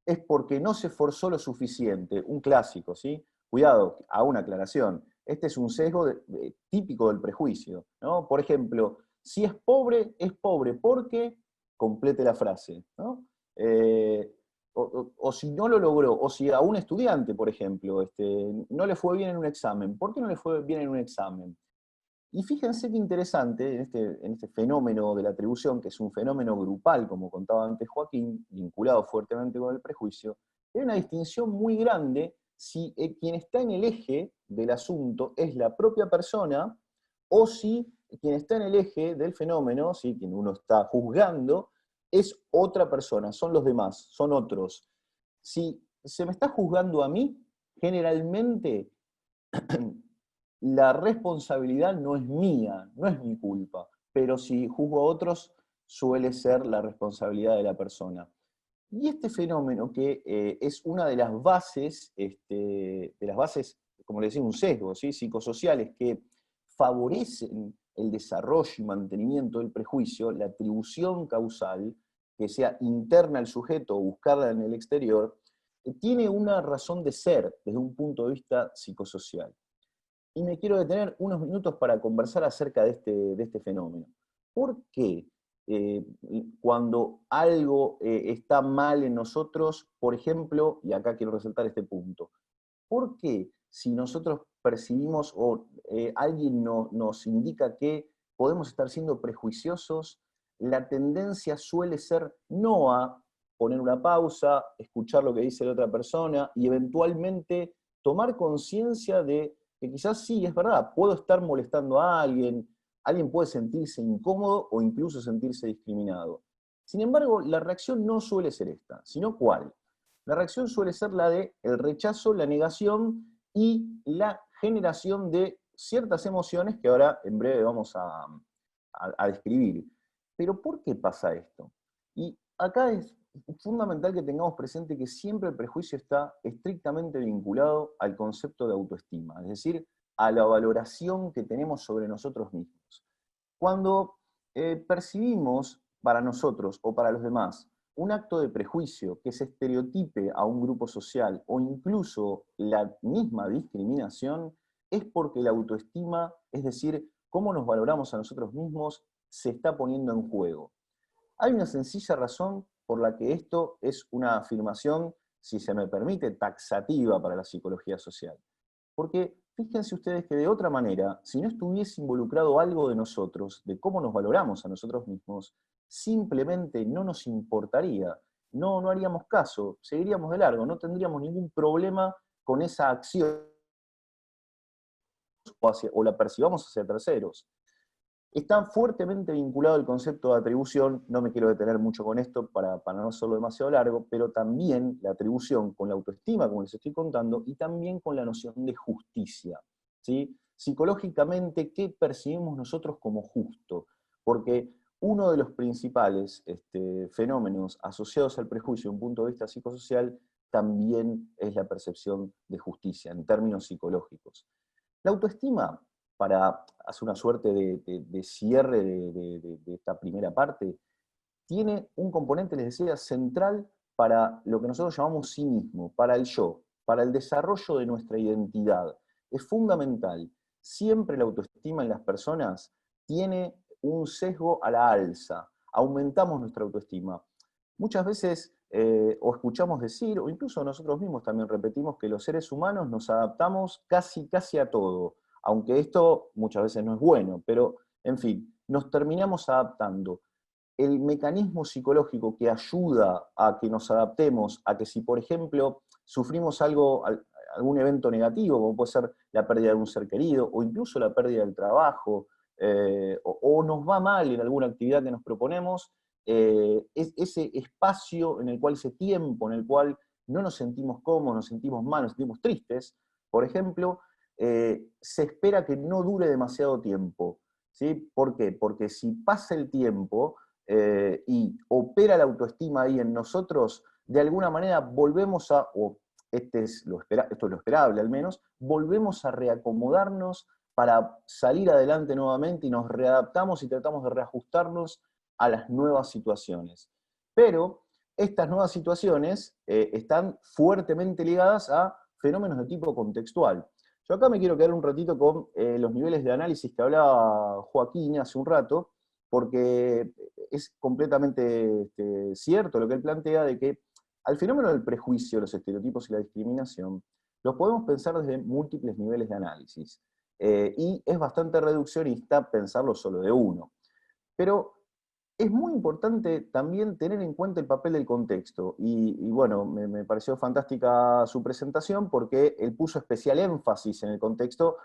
es porque no se esforzó lo suficiente. Un clásico, ¿sí? Cuidado, hago una aclaración. Este es un sesgo típico del prejuicio, ¿no? Por ejemplo, si es pobre porque complete la frase, ¿no? O si no lo logró, o si a un estudiante, por ejemplo, no le fue bien en un examen. ¿Por qué no le fue bien en un examen? Y fíjense qué interesante en este fenómeno de la atribución, que es un fenómeno grupal, como contaba antes Joaquín, vinculado fuertemente con el prejuicio, hay una distinción muy grande si quien está en el eje del asunto es la propia persona, o si quien está en el eje del fenómeno, ¿sí? Quien uno está juzgando, es otra persona, son los demás, son otros. Si se me está juzgando a mí, generalmente la responsabilidad no es mía, no es mi culpa, pero si juzgo a otros, suele ser la responsabilidad de la persona. Y este fenómeno que es una de las bases, como le decía, un sesgo, ¿sí? Psicosociales que favorecen el desarrollo y mantenimiento del prejuicio, la atribución causal, que sea interna al sujeto o buscarla en el exterior, tiene una razón de ser desde un punto de vista psicosocial. Y me quiero detener unos minutos para conversar acerca de este fenómeno. ¿Por qué cuando algo está mal en nosotros, por ejemplo, y acá quiero resaltar este punto, ¿por qué si nosotros percibimos o alguien nos indica que podemos estar siendo prejuiciosos, la tendencia suele ser no a poner una pausa, escuchar lo que dice la otra persona y eventualmente tomar conciencia de que quizás sí, es verdad, puedo estar molestando a alguien puede sentirse incómodo o incluso sentirse discriminado. Sin embargo, la reacción no suele ser esta, sino ¿cuál? La reacción suele ser la de el rechazo, la negación y la generación de ciertas emociones que ahora en breve vamos a describir. Pero ¿por qué pasa esto? Y acá es fundamental que tengamos presente que siempre el prejuicio está estrictamente vinculado al concepto de autoestima, es decir, a la valoración que tenemos sobre nosotros mismos. Cuando percibimos para nosotros o para los demás un acto de prejuicio que se estereotipe a un grupo social o incluso la misma discriminación, es porque la autoestima, es decir, cómo nos valoramos a nosotros mismos, se está poniendo en juego. Hay una sencilla razón por la que esto es una afirmación, si se me permite, taxativa para la psicología social. Porque fíjense ustedes que de otra manera, si no estuviese involucrado algo de nosotros, de cómo nos valoramos a nosotros mismos, simplemente no nos importaría, no haríamos caso, seguiríamos de largo, no tendríamos ningún problema con esa acción o la percibamos hacia terceros. Está fuertemente vinculado el concepto de atribución, no me quiero detener mucho con esto para no hacerlo demasiado largo, pero también la atribución con la autoestima, como les estoy contando, y también con la noción de justicia. ¿Sí? Psicológicamente, ¿qué percibimos nosotros como justo? Porque uno de los principales fenómenos asociados al prejuicio desde un punto de vista psicosocial también es la percepción de justicia, en términos psicológicos. La autoestima, para hacer una suerte de cierre de esta primera parte, tiene un componente, les decía, central para lo que nosotros llamamos sí mismo, para el yo, para el desarrollo de nuestra identidad. Es fundamental. Siempre la autoestima en las personas tiene un sesgo a la alza. Aumentamos nuestra autoestima. Muchas veces o escuchamos decir, o incluso nosotros mismos también repetimos que los seres humanos nos adaptamos casi a todo. aunque esto muchas veces no es bueno, pero en fin, nos terminamos adaptando. El mecanismo psicológico que ayuda a que nos adaptemos, a que si, por ejemplo, sufrimos algún evento negativo, como puede ser la pérdida de un ser querido, o incluso la pérdida del trabajo, o nos va mal en alguna actividad que nos proponemos, ese espacio en el cual, ese tiempo en el cual no nos sentimos cómodos, nos sentimos mal, nos sentimos tristes, por ejemplo, se espera que no dure demasiado tiempo. ¿Sí? ¿Por qué? Porque si pasa el tiempo y opera la autoestima ahí en nosotros, de alguna manera volvemos o esto es lo esperable al menos, volvemos a reacomodarnos para salir adelante nuevamente y nos readaptamos y tratamos de reajustarnos a las nuevas situaciones. Pero estas nuevas situaciones están fuertemente ligadas a fenómenos de tipo contextual. Yo acá me quiero quedar un ratito con los niveles de análisis que hablaba Joaquín hace un rato, porque es completamente cierto lo que él plantea de que al fenómeno del prejuicio, los estereotipos y la discriminación, los podemos pensar desde múltiples niveles de análisis. Y es bastante reduccionista pensarlo solo de uno. Pero es muy importante también tener en cuenta el papel del contexto, y bueno, me pareció fantástica su presentación porque él puso especial énfasis en el contexto,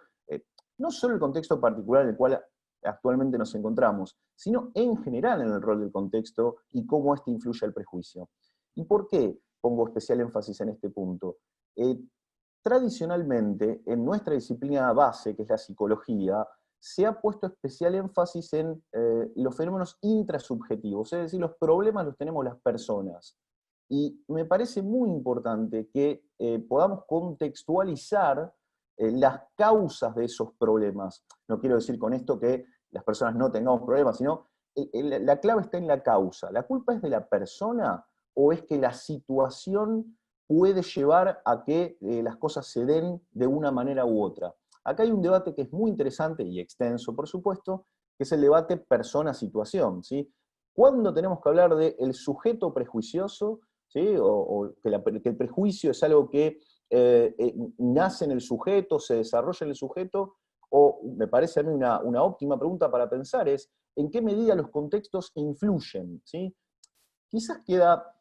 no solo el contexto particular en el cual actualmente nos encontramos, sino en general en el rol del contexto y cómo este influye al prejuicio. ¿Y por qué pongo especial énfasis en este punto? Tradicionalmente, en nuestra disciplina base, que es la psicología, se ha puesto especial énfasis en los fenómenos intrasubjetivos, es decir, los problemas los tenemos las personas. Y me parece muy importante que podamos contextualizar las causas de esos problemas. No quiero decir con esto que las personas no tengamos problemas, sino la clave está en la causa. ¿La culpa es de la persona o es que la situación puede llevar a que las cosas se den de una manera u otra? Acá hay un debate que es muy interesante y extenso, por supuesto, que es el debate persona-situación, ¿sí? ¿Cuándo tenemos que hablar del sujeto prejuicioso, ¿sí? O que el prejuicio es algo que nace en el sujeto, se desarrolla en el sujeto? O me parece a mí una óptima pregunta para pensar es, ¿en qué medida los contextos influyen? ¿Sí? Quizás queda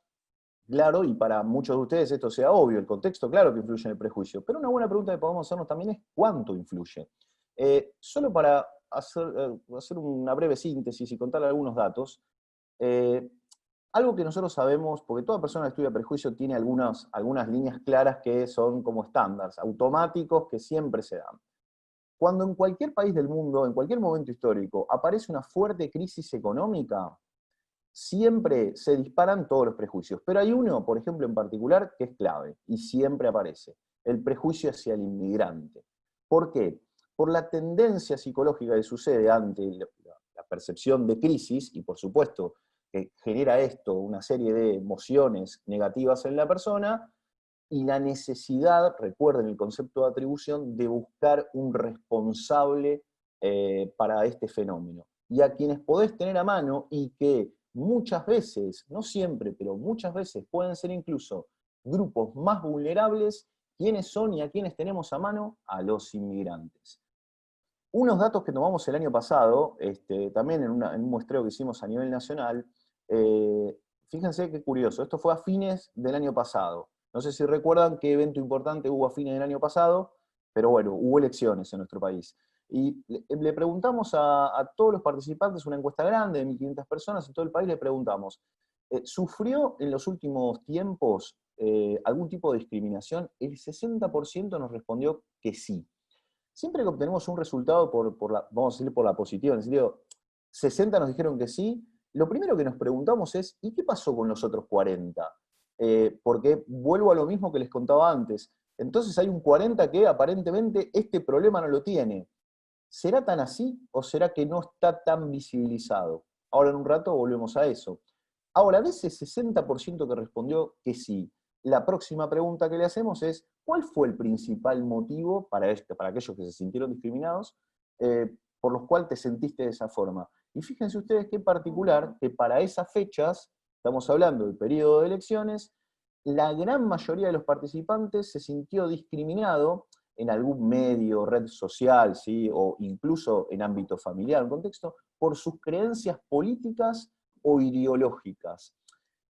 claro, y para muchos de ustedes esto sea obvio, el contexto claro que influye en el prejuicio, pero una buena pregunta que podemos hacernos también es ¿cuánto influye? Solo para hacer una breve síntesis y contar algunos datos, algo que nosotros sabemos, porque toda persona que estudia prejuicio tiene algunas líneas claras que son como estándares, automáticos, que siempre se dan. Cuando en cualquier país del mundo, en cualquier momento histórico, aparece una fuerte crisis económica, siempre se disparan todos los prejuicios. Pero hay uno, por ejemplo, en particular, que es clave, y siempre aparece, el prejuicio hacia el inmigrante. ¿Por qué? Por la tendencia psicológica que sucede ante la percepción de crisis, y por supuesto que genera esto una serie de emociones negativas en la persona, y la necesidad, recuerden el concepto de atribución, de buscar un responsable para este fenómeno. Y a quienes podés tener a mano y que muchas veces, no siempre, pero muchas veces pueden ser incluso grupos más vulnerables, ¿quiénes son y a quiénes tenemos a mano? A los inmigrantes. Unos datos que tomamos el año pasado, también en un muestreo que hicimos a nivel nacional, fíjense qué curioso, esto fue a fines del año pasado. No sé si recuerdan qué evento importante hubo a fines del año pasado, pero bueno, hubo elecciones en nuestro país. Y le preguntamos a todos los participantes, una encuesta grande de 1.500 personas en todo el país, le preguntamos, ¿sufrió en los últimos tiempos algún tipo de discriminación? El 60% nos respondió que sí. Siempre que obtenemos un resultado vamos a decir por la positiva, en el sentido, 60 nos dijeron que sí, lo primero que nos preguntamos es, ¿y qué pasó con los otros 40? Porque vuelvo a lo mismo que les contaba antes. Entonces hay un 40 que aparentemente este problema no lo tiene. ¿Será tan así o será que no está tan visibilizado? Ahora en un rato volvemos a eso. Ahora, de ese 60% que respondió que sí, la próxima pregunta que le hacemos es, ¿cuál fue el principal motivo para aquellos que se sintieron discriminados, por los cuales te sentiste de esa forma? Y fíjense ustedes qué particular, que para esas fechas, estamos hablando del periodo de elecciones, la gran mayoría de los participantes se sintió discriminado en algún medio, red social, ¿sí? O incluso en ámbito familiar, un contexto, por sus creencias políticas o ideológicas.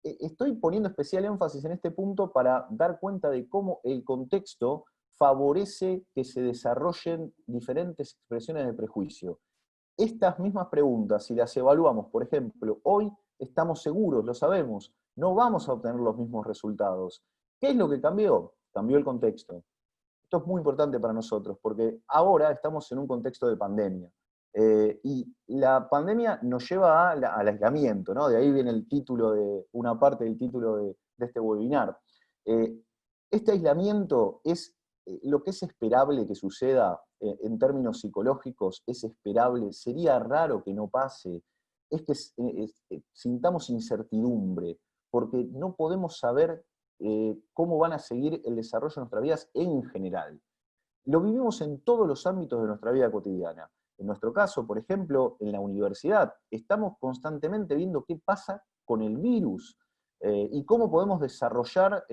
Estoy poniendo especial énfasis en este punto para dar cuenta de cómo el contexto favorece que se desarrollen diferentes expresiones de prejuicio. Estas mismas preguntas, si las evaluamos, por ejemplo, hoy estamos seguros, lo sabemos, no vamos a obtener los mismos resultados. ¿Qué es lo que cambió? Cambió el contexto. Esto es muy importante para nosotros, porque ahora estamos en un contexto de pandemia. Y la pandemia nos lleva al aislamiento, ¿no? De ahí viene el título una parte del título de este webinar. Este aislamiento es lo que es esperable que suceda en términos psicológicos, es esperable, sería raro que no pase, es que sintamos incertidumbre, porque no podemos saber cómo van a seguir el desarrollo de nuestras vidas en general. Lo vivimos en todos los ámbitos de nuestra vida cotidiana. En nuestro caso, por ejemplo, en la universidad, estamos constantemente viendo qué pasa con el virus y cómo podemos desarrollar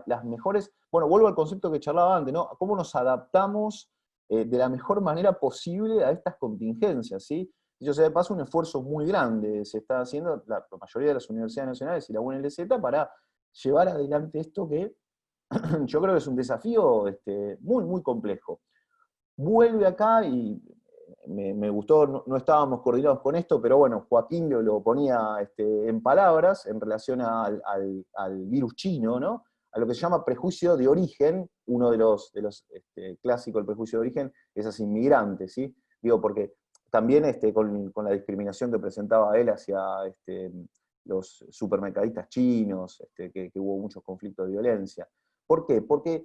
las mejores... Bueno, vuelvo al concepto que charlaba antes, ¿no? Cómo nos adaptamos de la mejor manera posible a estas contingencias, ¿sí? Dicho sea de paso, un esfuerzo muy grande se está haciendo la mayoría de las universidades nacionales y la UNLZ para llevar adelante esto que yo creo que es un desafío muy, muy complejo. Vuelve acá y me gustó, no estábamos coordinados con esto, pero bueno, Joaquín lo ponía en palabras en relación al virus chino, ¿no? A lo que se llama prejuicio de origen, uno de los clásicos del prejuicio de origen, esas inmigrantes, ¿sí? Digo, porque también con la discriminación que presentaba él hacia los supermercadistas chinos, que hubo muchos conflictos de violencia. ¿Por qué? Porque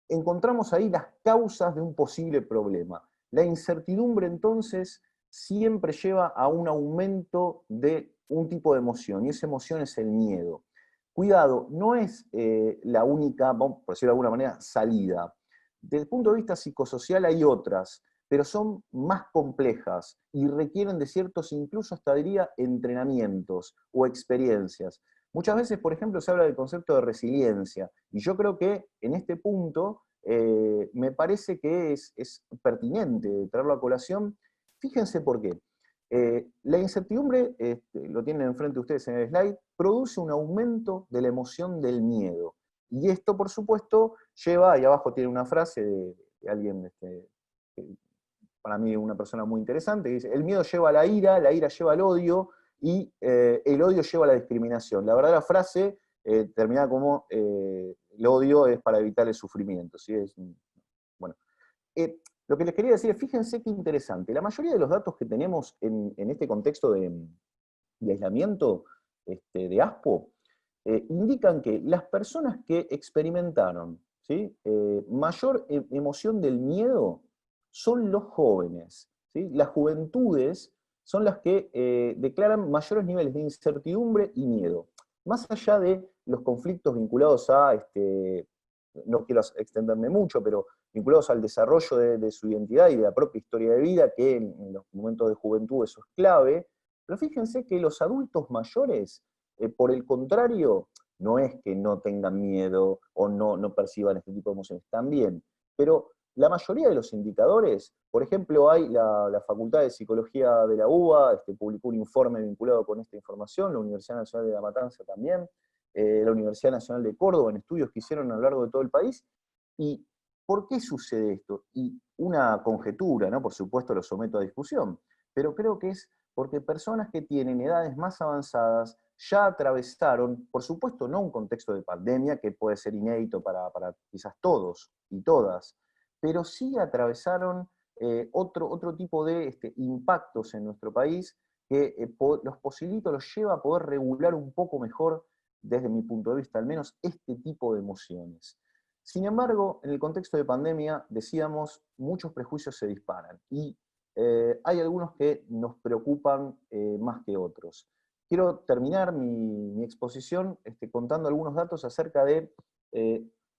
encontramos ahí las causas de un posible problema. La incertidumbre, entonces, siempre lleva a un aumento de un tipo de emoción, y esa emoción es el miedo. Cuidado, no es la única, por decirlo de alguna manera, salida. Desde el punto de vista psicosocial hay otras, pero son más complejas y requieren de ciertos, incluso hasta diría, entrenamientos o experiencias. Muchas veces, por ejemplo, se habla del concepto de resiliencia, y yo creo que en este punto me parece que es pertinente traerlo a colación. Fíjense por qué. La incertidumbre, lo tienen enfrente ustedes en el slide, produce un aumento de la emoción del miedo. Y esto, por supuesto, lleva, ahí abajo tiene una frase de alguien, para mí una persona muy interesante, que dice, el miedo lleva a la ira lleva al odio, y el odio lleva a la discriminación. La verdadera frase termina como el odio es para evitar el sufrimiento. ¿Sí? Bueno. Lo que les quería decir es, fíjense qué interesante, la mayoría de los datos que tenemos en este contexto de aislamiento de ASPO, indican que las personas que experimentaron, ¿sí? Mayor emoción del miedo son los jóvenes, ¿sí? Las juventudes son las que declaran mayores niveles de incertidumbre y miedo. Más allá de los conflictos vinculados a, no quiero extenderme mucho, pero vinculados al desarrollo de su identidad y de la propia historia de vida, que en los momentos de juventud eso es clave, pero fíjense que los adultos mayores, por el contrario, no es que no tengan miedo o no perciban este tipo de emociones, también, pero la mayoría de los indicadores, por ejemplo, hay la Facultad de Psicología de la UBA, publicó un informe vinculado con esta información, la Universidad Nacional de La Matanza también, la Universidad Nacional de Córdoba, en estudios que hicieron a lo largo de todo el país. ¿Y por qué sucede esto? Y una conjetura, ¿no? Por supuesto lo someto a discusión, pero creo que es porque personas que tienen edades más avanzadas ya atravesaron, por supuesto no un contexto de pandemia, que puede ser inédito para quizás todos y todas, pero sí atravesaron otro tipo de impactos en nuestro país que los posibilita, los lleva a poder regular un poco mejor, desde mi punto de vista al menos, este tipo de emociones. Sin embargo, en el contexto de pandemia, decíamos, muchos prejuicios se disparan, y hay algunos que nos preocupan más que otros. Quiero terminar mi exposición contando algunos datos acerca de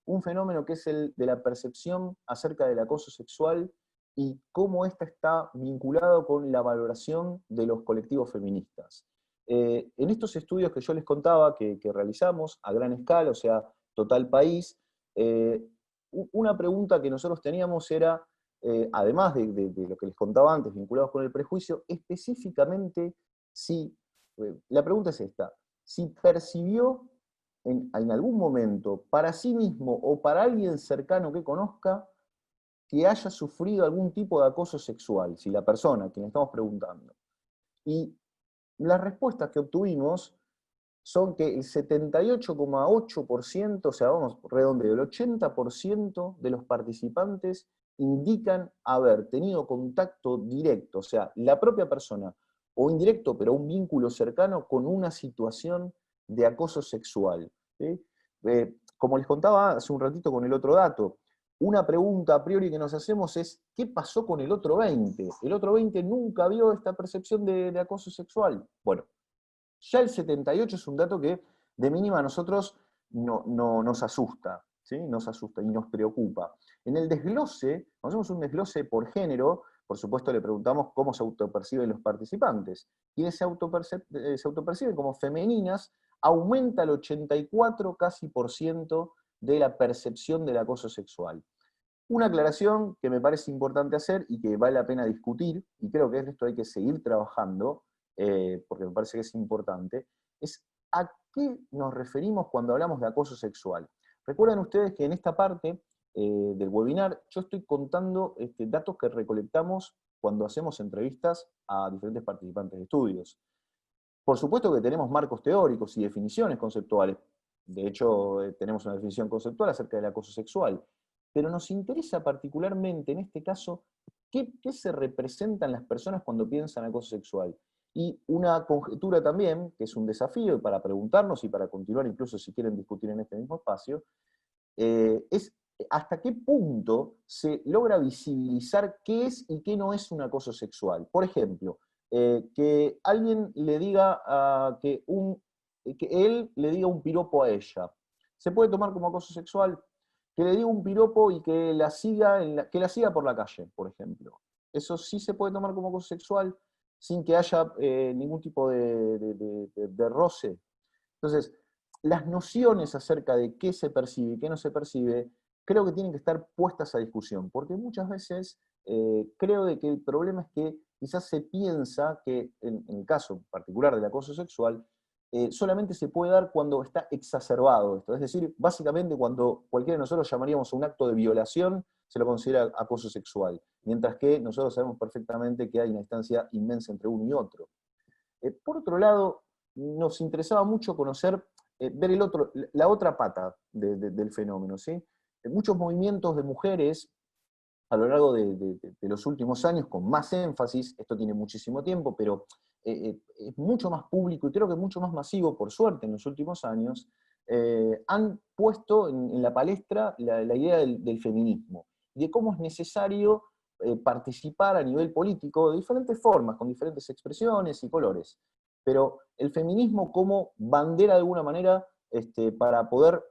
un fenómeno que es el de la percepción acerca del acoso sexual y cómo ésta está vinculado con la valoración de los colectivos feministas. En estos estudios que yo les contaba, que realizamos a gran escala, o sea, total país, una pregunta que nosotros teníamos era, además de lo que les contaba antes, vinculados con el prejuicio, específicamente si, la pregunta es esta, si percibió en algún momento, para sí mismo o para alguien cercano que conozca, que haya sufrido algún tipo de acoso sexual, si la persona a quien estamos preguntando. Y las respuestas que obtuvimos son que el 78,8%, o sea, vamos, redondeo, el 80% de los participantes indican haber tenido contacto directo, o sea, la propia persona, o indirecto, pero un vínculo cercano con una situación de acoso sexual. ¿Sí? Como les contaba hace un ratito con el otro dato, una pregunta a priori que nos hacemos es, ¿qué pasó con el otro 20? El otro 20 nunca vio esta percepción de acoso sexual. Bueno, ya el 78 es un dato que de mínima a nosotros nos asusta, ¿sí? Nos asusta y nos preocupa. En el desglose, cuando hacemos un desglose por género, por supuesto le preguntamos cómo se autoperciben los participantes. Quienes se autoperciben como femeninas, aumenta el 84 casi por ciento de la percepción del acoso sexual. Una aclaración que me parece importante hacer y que vale la pena discutir, y creo que en esto hay que seguir trabajando, porque me parece que es importante, es a qué nos referimos cuando hablamos de acoso sexual. Recuerden ustedes que en esta parte del webinar yo estoy contando datos que recolectamos cuando hacemos entrevistas a diferentes participantes de estudios. Por supuesto que tenemos marcos teóricos y definiciones conceptuales. De hecho, tenemos una definición conceptual acerca del acoso sexual. Pero nos interesa particularmente, en este caso, qué se representan las personas cuando piensan acoso sexual. Y una conjetura también, que es un desafío para preguntarnos y para continuar incluso si quieren discutir en este mismo espacio, es hasta qué punto se logra visibilizar qué es y qué no es un acoso sexual. Por ejemplo, que alguien le diga que él le diga un piropo a ella. ¿Se puede tomar como acoso sexual? Que le diga un piropo y que la siga por la calle, por ejemplo. Eso sí se puede tomar como acoso sexual sin que haya ningún tipo de roce. Entonces, las nociones acerca de qué se percibe y qué no se percibe, creo que tienen que estar puestas a discusión, porque muchas veces creo de que el problema es que quizás se piensa que, en el caso particular del acoso sexual, solamente se puede dar cuando está exacerbado esto. Es decir, básicamente cuando cualquiera de nosotros llamaríamos a un acto de violación, se lo considera acoso sexual, mientras que nosotros sabemos perfectamente que hay una distancia inmensa entre uno y otro. Por otro lado, nos interesaba mucho conocer, ver la otra pata del fenómeno, ¿sí? Muchos movimientos de mujeres a lo largo de los últimos años, con más énfasis, esto tiene muchísimo tiempo, pero es mucho más público y creo que mucho más masivo, por suerte, en los últimos años, han puesto en la palestra la idea del feminismo, y de cómo es necesario participar a nivel político de diferentes formas, con diferentes expresiones y colores. Pero el feminismo como bandera de alguna manera para poder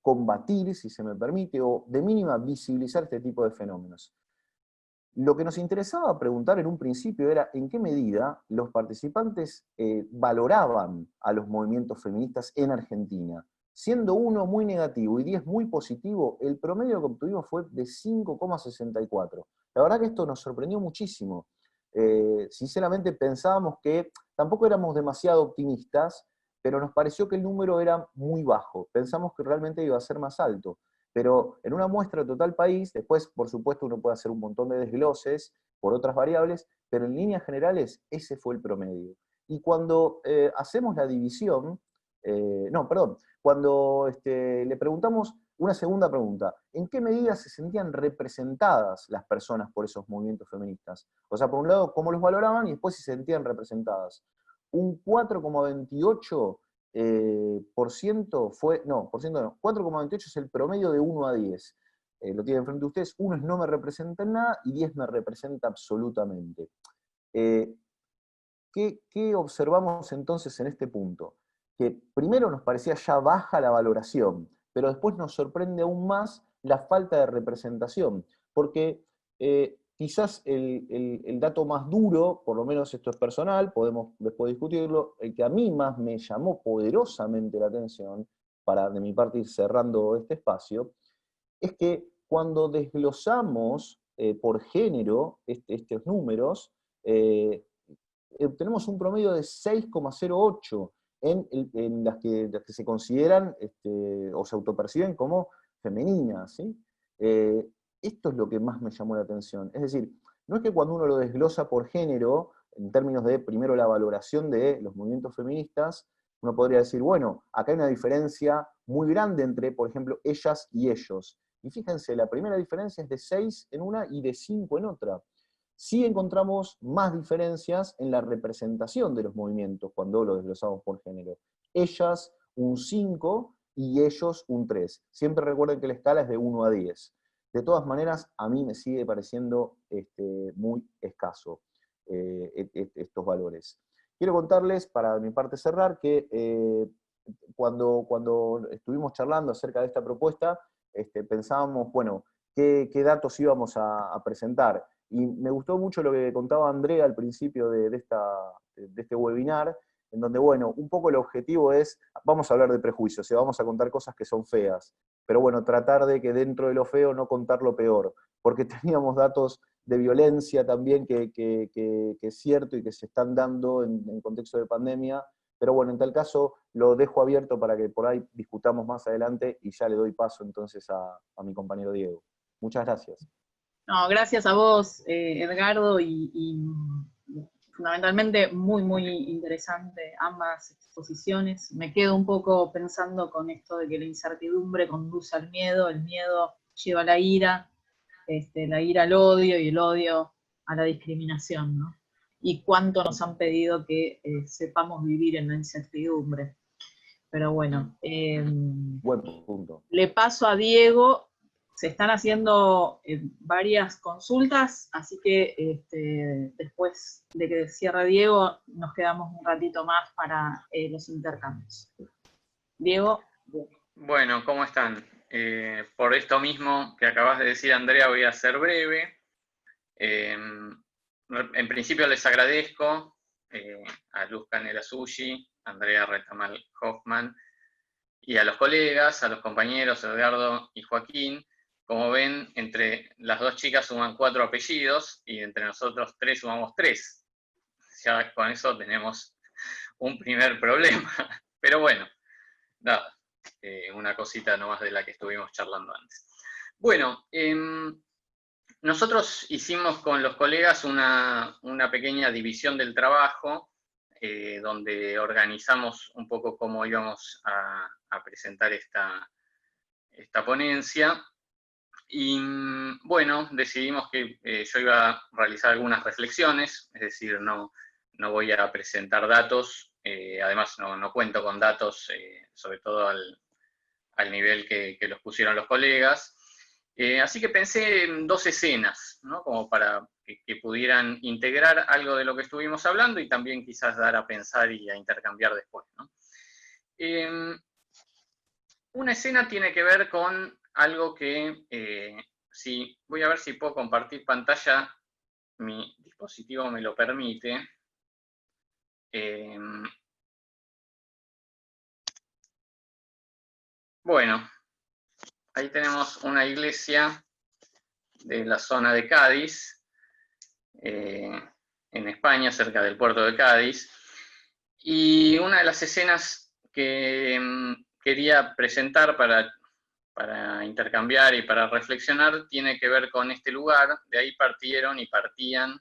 combatir, si se me permite, o de mínima visibilizar este tipo de fenómenos. Lo que nos interesaba preguntar en un principio era en qué medida los participantes valoraban a los movimientos feministas en Argentina. Siendo 1 muy negativo y 10 muy positivo, el promedio que obtuvimos fue de 5,64. La verdad que esto nos sorprendió muchísimo. Sinceramente pensábamos que tampoco éramos demasiado optimistas, pero nos pareció que el número era muy bajo. Pensamos que realmente iba a ser más alto. Pero en una muestra total país, después, por supuesto, uno puede hacer un montón de desgloses por otras variables, pero en líneas generales ese fue el promedio. Y cuando hacemos la división, cuando le preguntamos una segunda pregunta, ¿en qué medida se sentían representadas las personas por esos movimientos feministas? O sea, por un lado, cómo los valoraban y después si se sentían representadas. Un 4,28% fue, no, por ciento no, 4,28 es el promedio de 1 a 10. Lo tienen frente a ustedes, 1 es no me representa en nada y 10 me representa absolutamente. ¿Qué observamos entonces en este punto? Que primero nos parecía ya baja la valoración, pero después nos sorprende aún más la falta de representación, porque quizás el dato más duro, por lo menos esto es personal, podemos después discutirlo, el que a mí más me llamó poderosamente la atención, para de mi parte ir cerrando este espacio, es que cuando desglosamos por género estos números, tenemos un promedio de 6,08 en las que se consideran o se autoperciben como femeninas, ¿sí? Esto es lo que más me llamó la atención. Es decir, no es que cuando uno lo desglosa por género, en términos de, primero, la valoración de los movimientos feministas, uno podría decir, bueno, acá hay una diferencia muy grande entre, por ejemplo, ellas y ellos. Y fíjense, la primera diferencia es de 6 en una y de 5 en otra. Sí encontramos más diferencias en la representación de los movimientos cuando lo desglosamos por género. Ellas un 5 y ellos un 3. Siempre recuerden que la escala es de 1 a 10. De todas maneras, a mí me sigue pareciendo muy escaso estos valores. Quiero contarles, para mi parte cerrar, que cuando estuvimos charlando acerca de esta propuesta, pensábamos, bueno, qué datos íbamos a presentar. Y me gustó mucho lo que contaba Andrea al principio de este webinar, en donde, bueno, un poco el objetivo es, vamos a hablar de prejuicios, vamos a contar cosas que son feas, pero bueno, tratar de que dentro de lo feo no contar lo peor, porque teníamos datos de violencia también que es cierto y que se están dando en contexto de pandemia, pero bueno, en tal caso lo dejo abierto para que por ahí discutamos más adelante y ya le doy paso entonces a mi compañero Diego. Muchas gracias. No, gracias a vos, Edgardo, y fundamentalmente muy, muy interesante ambas exposiciones. Me quedo un poco pensando con esto de que la incertidumbre conduce al miedo, el miedo lleva a la ira al odio y el odio a la discriminación, ¿no? Y cuánto nos han pedido que sepamos vivir en la incertidumbre. Pero bueno, buen punto. Le paso a Diego. Se están haciendo varias consultas, así que después de que cierre Diego, nos quedamos un ratito más para los intercambios. Diego. Bueno, ¿cómo están? Por esto mismo que acabas de decir, Andrea, voy a ser breve. En principio les agradezco a Luz Canela Sushi, Andrea Retamal Hoffman, y a los colegas, a los compañeros Edgardo y Joaquín. Como ven, entre las dos chicas suman 4 apellidos y entre nosotros 3 sumamos 3. Ya con eso tenemos un primer problema. Pero bueno, nada, una cosita nomás de la que estuvimos charlando antes. Bueno, nosotros hicimos con los colegas una pequeña división del trabajo, donde organizamos un poco cómo íbamos a presentar esta ponencia. Y bueno, decidimos que yo iba a realizar algunas reflexiones, es decir, no voy a presentar datos, además no cuento con datos, sobre todo al nivel que los pusieron los colegas. Así que pensé en 2 escenas, ¿no? Como para que pudieran integrar algo de lo que estuvimos hablando y también quizás dar a pensar y a intercambiar después, ¿no? Una escena tiene que ver con algo que, voy a ver si puedo compartir pantalla, mi dispositivo me lo permite. Bueno, ahí tenemos una iglesia de la zona de Cádiz, en España, cerca del puerto de Cádiz, y una de las escenas que quería presentar para intercambiar y para reflexionar tiene que ver con este lugar. De ahí partieron y partían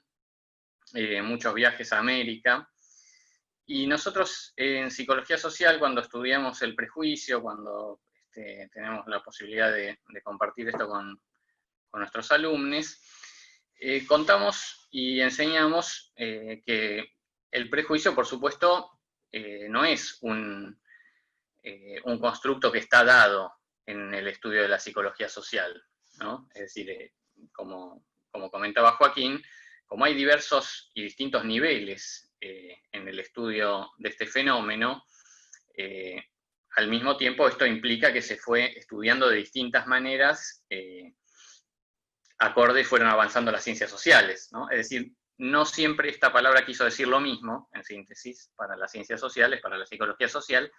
muchos viajes a América. Y nosotros en psicología social, cuando estudiamos el prejuicio, cuando tenemos la posibilidad de compartir esto con nuestros alumnos, contamos y enseñamos que el prejuicio, por supuesto, no es un constructo que está dado en el estudio de la psicología social, ¿no? Es decir, como comentaba Joaquín, como hay diversos y distintos niveles en el estudio de este fenómeno, al mismo tiempo esto implica que se fue estudiando de distintas maneras, acorde fueron avanzando las ciencias sociales, ¿no? Es decir, no siempre esta palabra quiso decir lo mismo, en síntesis, para las ciencias sociales, para la psicología social.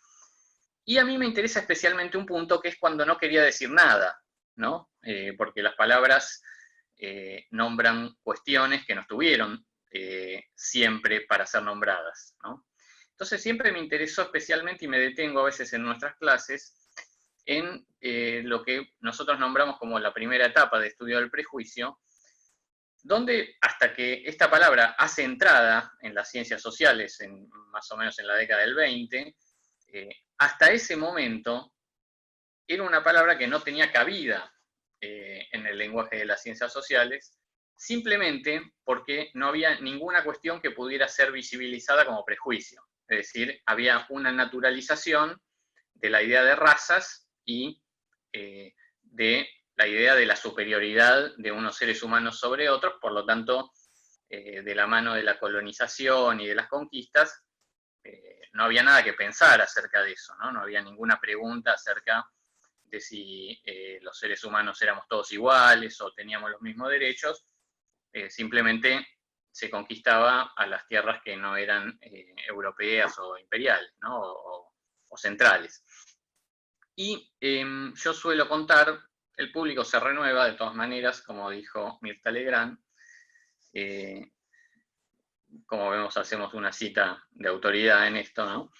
Y a mí me interesa especialmente un punto que es cuando no quería decir nada, ¿no? Porque las palabras nombran cuestiones que no estuvieron siempre para ser nombradas, ¿no? Entonces siempre me interesó especialmente, y me detengo a veces en nuestras clases, en lo que nosotros nombramos como la primera etapa de estudio del prejuicio, donde hasta que esta palabra hace entrada en las ciencias sociales, más o menos en la década del 20, hasta ese momento era una palabra que no tenía cabida en el lenguaje de las ciencias sociales, simplemente porque no había ninguna cuestión que pudiera ser visibilizada como prejuicio. Es decir, había una naturalización de la idea de razas y de la idea de la superioridad de unos seres humanos sobre otros, por lo tanto, de la mano de la colonización y de las conquistas, no había nada que pensar acerca de eso, ¿no? No había ninguna pregunta acerca de si los seres humanos éramos todos iguales o teníamos los mismos derechos, simplemente se conquistaba a las tierras que no eran europeas o imperiales, ¿no? o centrales. Y yo suelo contar, el público se renueva de todas maneras, como dijo Mirta Legrand, como vemos hacemos una cita de autoridad en esto, ¿no?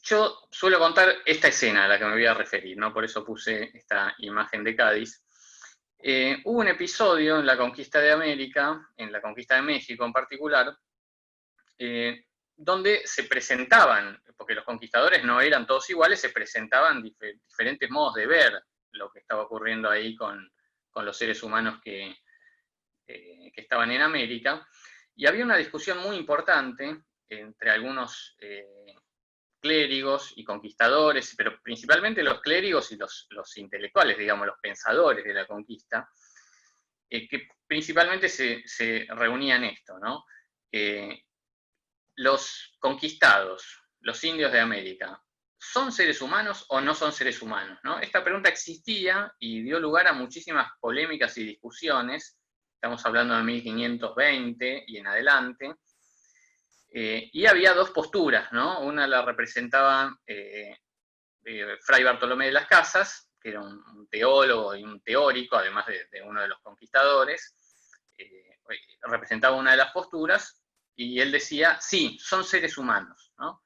Yo suelo contar esta escena a la que me voy a referir, ¿no? Por eso puse esta imagen de Cádiz. Hubo un episodio en la conquista de América, en la conquista de México en particular, donde se presentaban, porque los conquistadores no eran todos iguales, se presentaban diferentes modos de ver lo que estaba ocurriendo ahí con los seres humanos que estaban en América, y había una discusión muy importante entre algunos clérigos y conquistadores, pero principalmente los clérigos y los intelectuales, digamos, los pensadores de la conquista, que principalmente se reunían esto, ¿no? Los conquistados, los indios de América, ¿son seres humanos o no son seres humanos? ¿No? Esta pregunta existía y dio lugar a muchísimas polémicas y discusiones, estamos hablando de 1520 y en adelante, y había dos posturas, ¿no? Una la representaba Fray Bartolomé de las Casas, que era un teólogo y un teórico, además de uno de los conquistadores, representaba una de las posturas, y él decía, sí, son seres humanos, ¿no?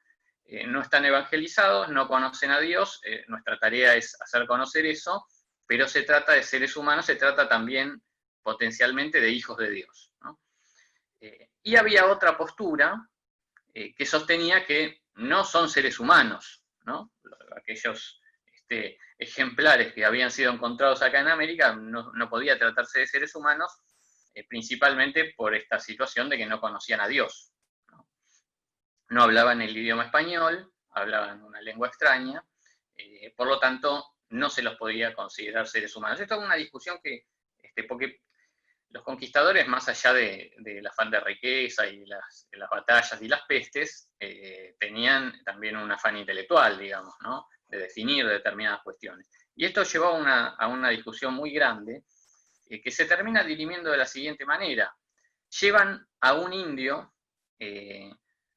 No están evangelizados, no conocen a Dios, nuestra tarea es hacer conocer eso, pero se trata de seres humanos, se trata también potencialmente de hijos de Dios, ¿no? Y había otra postura que sostenía que no son seres humanos, ¿no? Aquellos ejemplares que habían sido encontrados acá en América no podía tratarse de seres humanos, principalmente por esta situación de que no conocían a Dios. No hablaban el idioma español, hablaban una lengua extraña, por lo tanto no se los podía considerar seres humanos. Esto es una discusión que, porque los conquistadores, más allá del afán de riqueza y las batallas y las pestes, tenían también un afán intelectual, digamos, ¿no? De definir determinadas cuestiones. Y esto llevó a una discusión muy grande, que se termina dirimiendo de la siguiente manera. Llevan a un indio,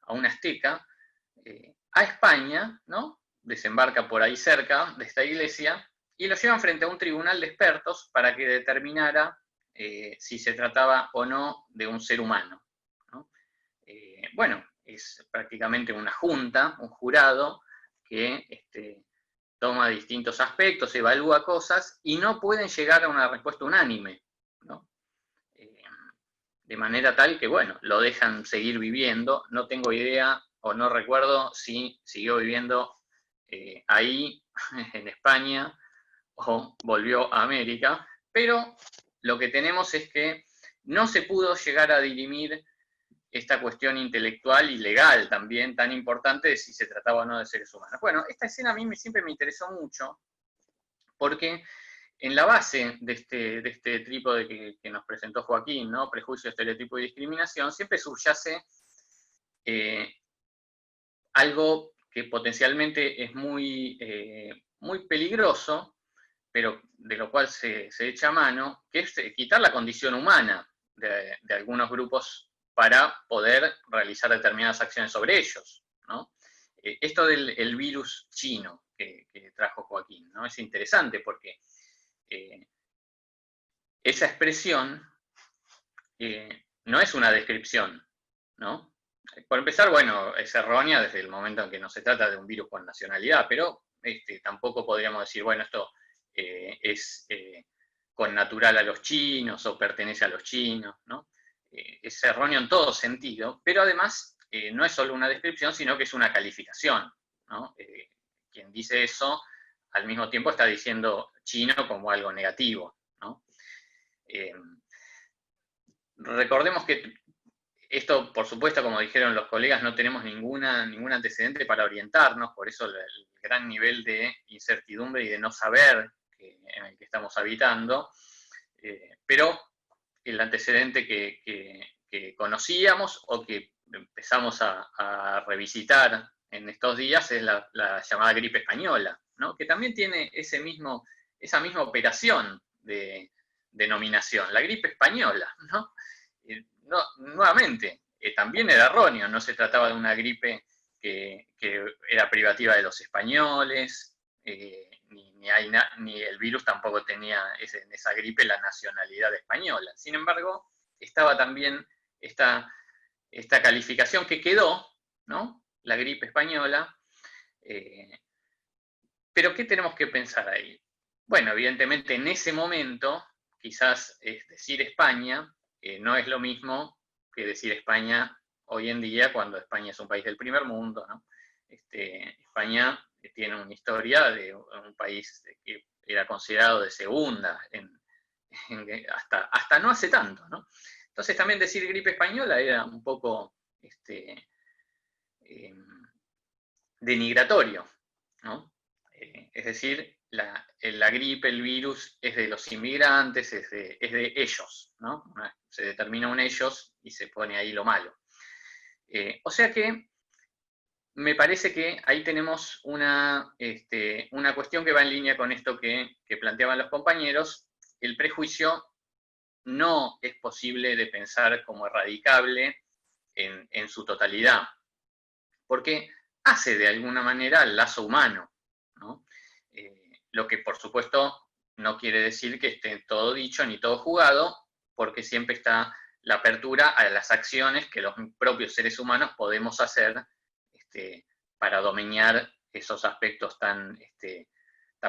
a un azteca, a España, ¿no? Desembarca por ahí cerca de esta iglesia, y lo llevan frente a un tribunal de expertos para que determinara si se trataba o no de un ser humano, ¿no? Bueno, es prácticamente una junta, un jurado, que toma distintos aspectos, evalúa cosas, y no pueden llegar a una respuesta unánime, ¿no? De manera tal que, bueno, lo dejan seguir viviendo. No tengo idea, o no recuerdo si siguió viviendo ahí, en España, o volvió a América, pero lo que tenemos es que no se pudo llegar a dirimir esta cuestión intelectual y legal también tan importante de si se trataba o no de seres humanos. Bueno, esta escena a mí siempre me interesó mucho, porque en la base de este trípode que nos presentó Joaquín, ¿no? Prejuicio, estereotipo y discriminación, siempre subyace algo que potencialmente es muy peligroso, pero de lo cual se echa mano, que es quitar la condición humana de algunos grupos para poder realizar determinadas acciones sobre ellos, ¿no? Esto del virus chino, que trajo Joaquín, ¿no? Es interesante porque esa expresión no es una descripción, ¿no? Por empezar, bueno, es errónea desde el momento en que no se trata de un virus con nacionalidad, pero tampoco podríamos decir, bueno, esto es connatural a los chinos o pertenece a los chinos, ¿no? Es erróneo en todo sentido, pero además no es solo una descripción, sino que es una calificación, ¿no? Quien dice eso, al mismo tiempo está diciendo chino como algo negativo, ¿no? Recordemos que esto, por supuesto, como dijeron los colegas, no tenemos ningún antecedente para orientarnos, por eso el gran nivel de incertidumbre y de no saber en el que estamos habitando, pero el antecedente que conocíamos o que empezamos a revisitar en estos días es la llamada gripe española, ¿no? Que también tiene esa misma operación de denominación, la gripe española, ¿no? Nuevamente, también era erróneo, no se trataba de una gripe que era privativa de los españoles, ni el virus tampoco tenía en esa gripe la nacionalidad española. Sin embargo, estaba también esta calificación que quedó, ¿no? La gripe española. Pero ¿qué tenemos que pensar ahí? Bueno, evidentemente en ese momento, quizás decir España no es lo mismo que decir España hoy en día, cuando España es un país del primer mundo, ¿no? España tiene una historia de un país que era considerado de segunda, hasta no hace tanto, ¿no? Entonces también decir gripe española era un poco denigratorio, ¿no? Es decir, la gripe, el virus, es de los inmigrantes, es de ellos, ¿no? Se determina un ellos y se pone ahí lo malo. O sea que me parece que ahí tenemos una cuestión que va en línea con esto que planteaban los compañeros. El prejuicio no es posible de pensar como erradicable en su totalidad, porque hace de alguna manera el lazo humano, ¿no? Lo que por supuesto no quiere decir que esté todo dicho ni todo jugado, porque siempre está la apertura a las acciones que los propios seres humanos podemos hacer para dominar esos aspectos tan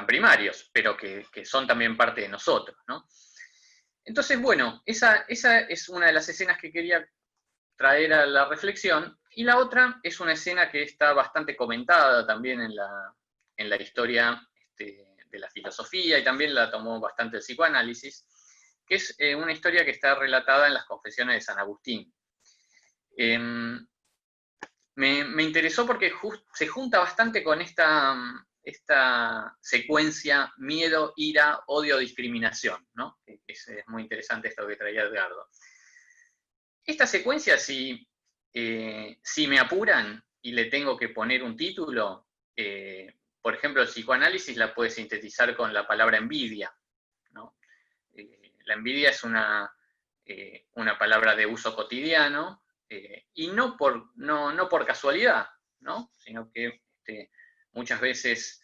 primarios, pero que son también parte de nosotros, ¿no? Entonces, bueno, esa es una de las escenas que quería traer a la reflexión, y la otra es una escena que está bastante comentada también en la historia de la filosofía, y también la tomó bastante el psicoanálisis, que es una historia que está relatada en las Confesiones de San Agustín. Me interesó porque se junta bastante con esta secuencia miedo, ira, odio, discriminación, ¿no? Es muy interesante esto que traía Edgardo. Esta secuencia, si me apuran y le tengo que poner un título, por ejemplo, el psicoanálisis la puede sintetizar con la palabra envidia, ¿no? La envidia es una palabra de uso cotidiano, y no por casualidad, ¿no? Sino que muchas veces,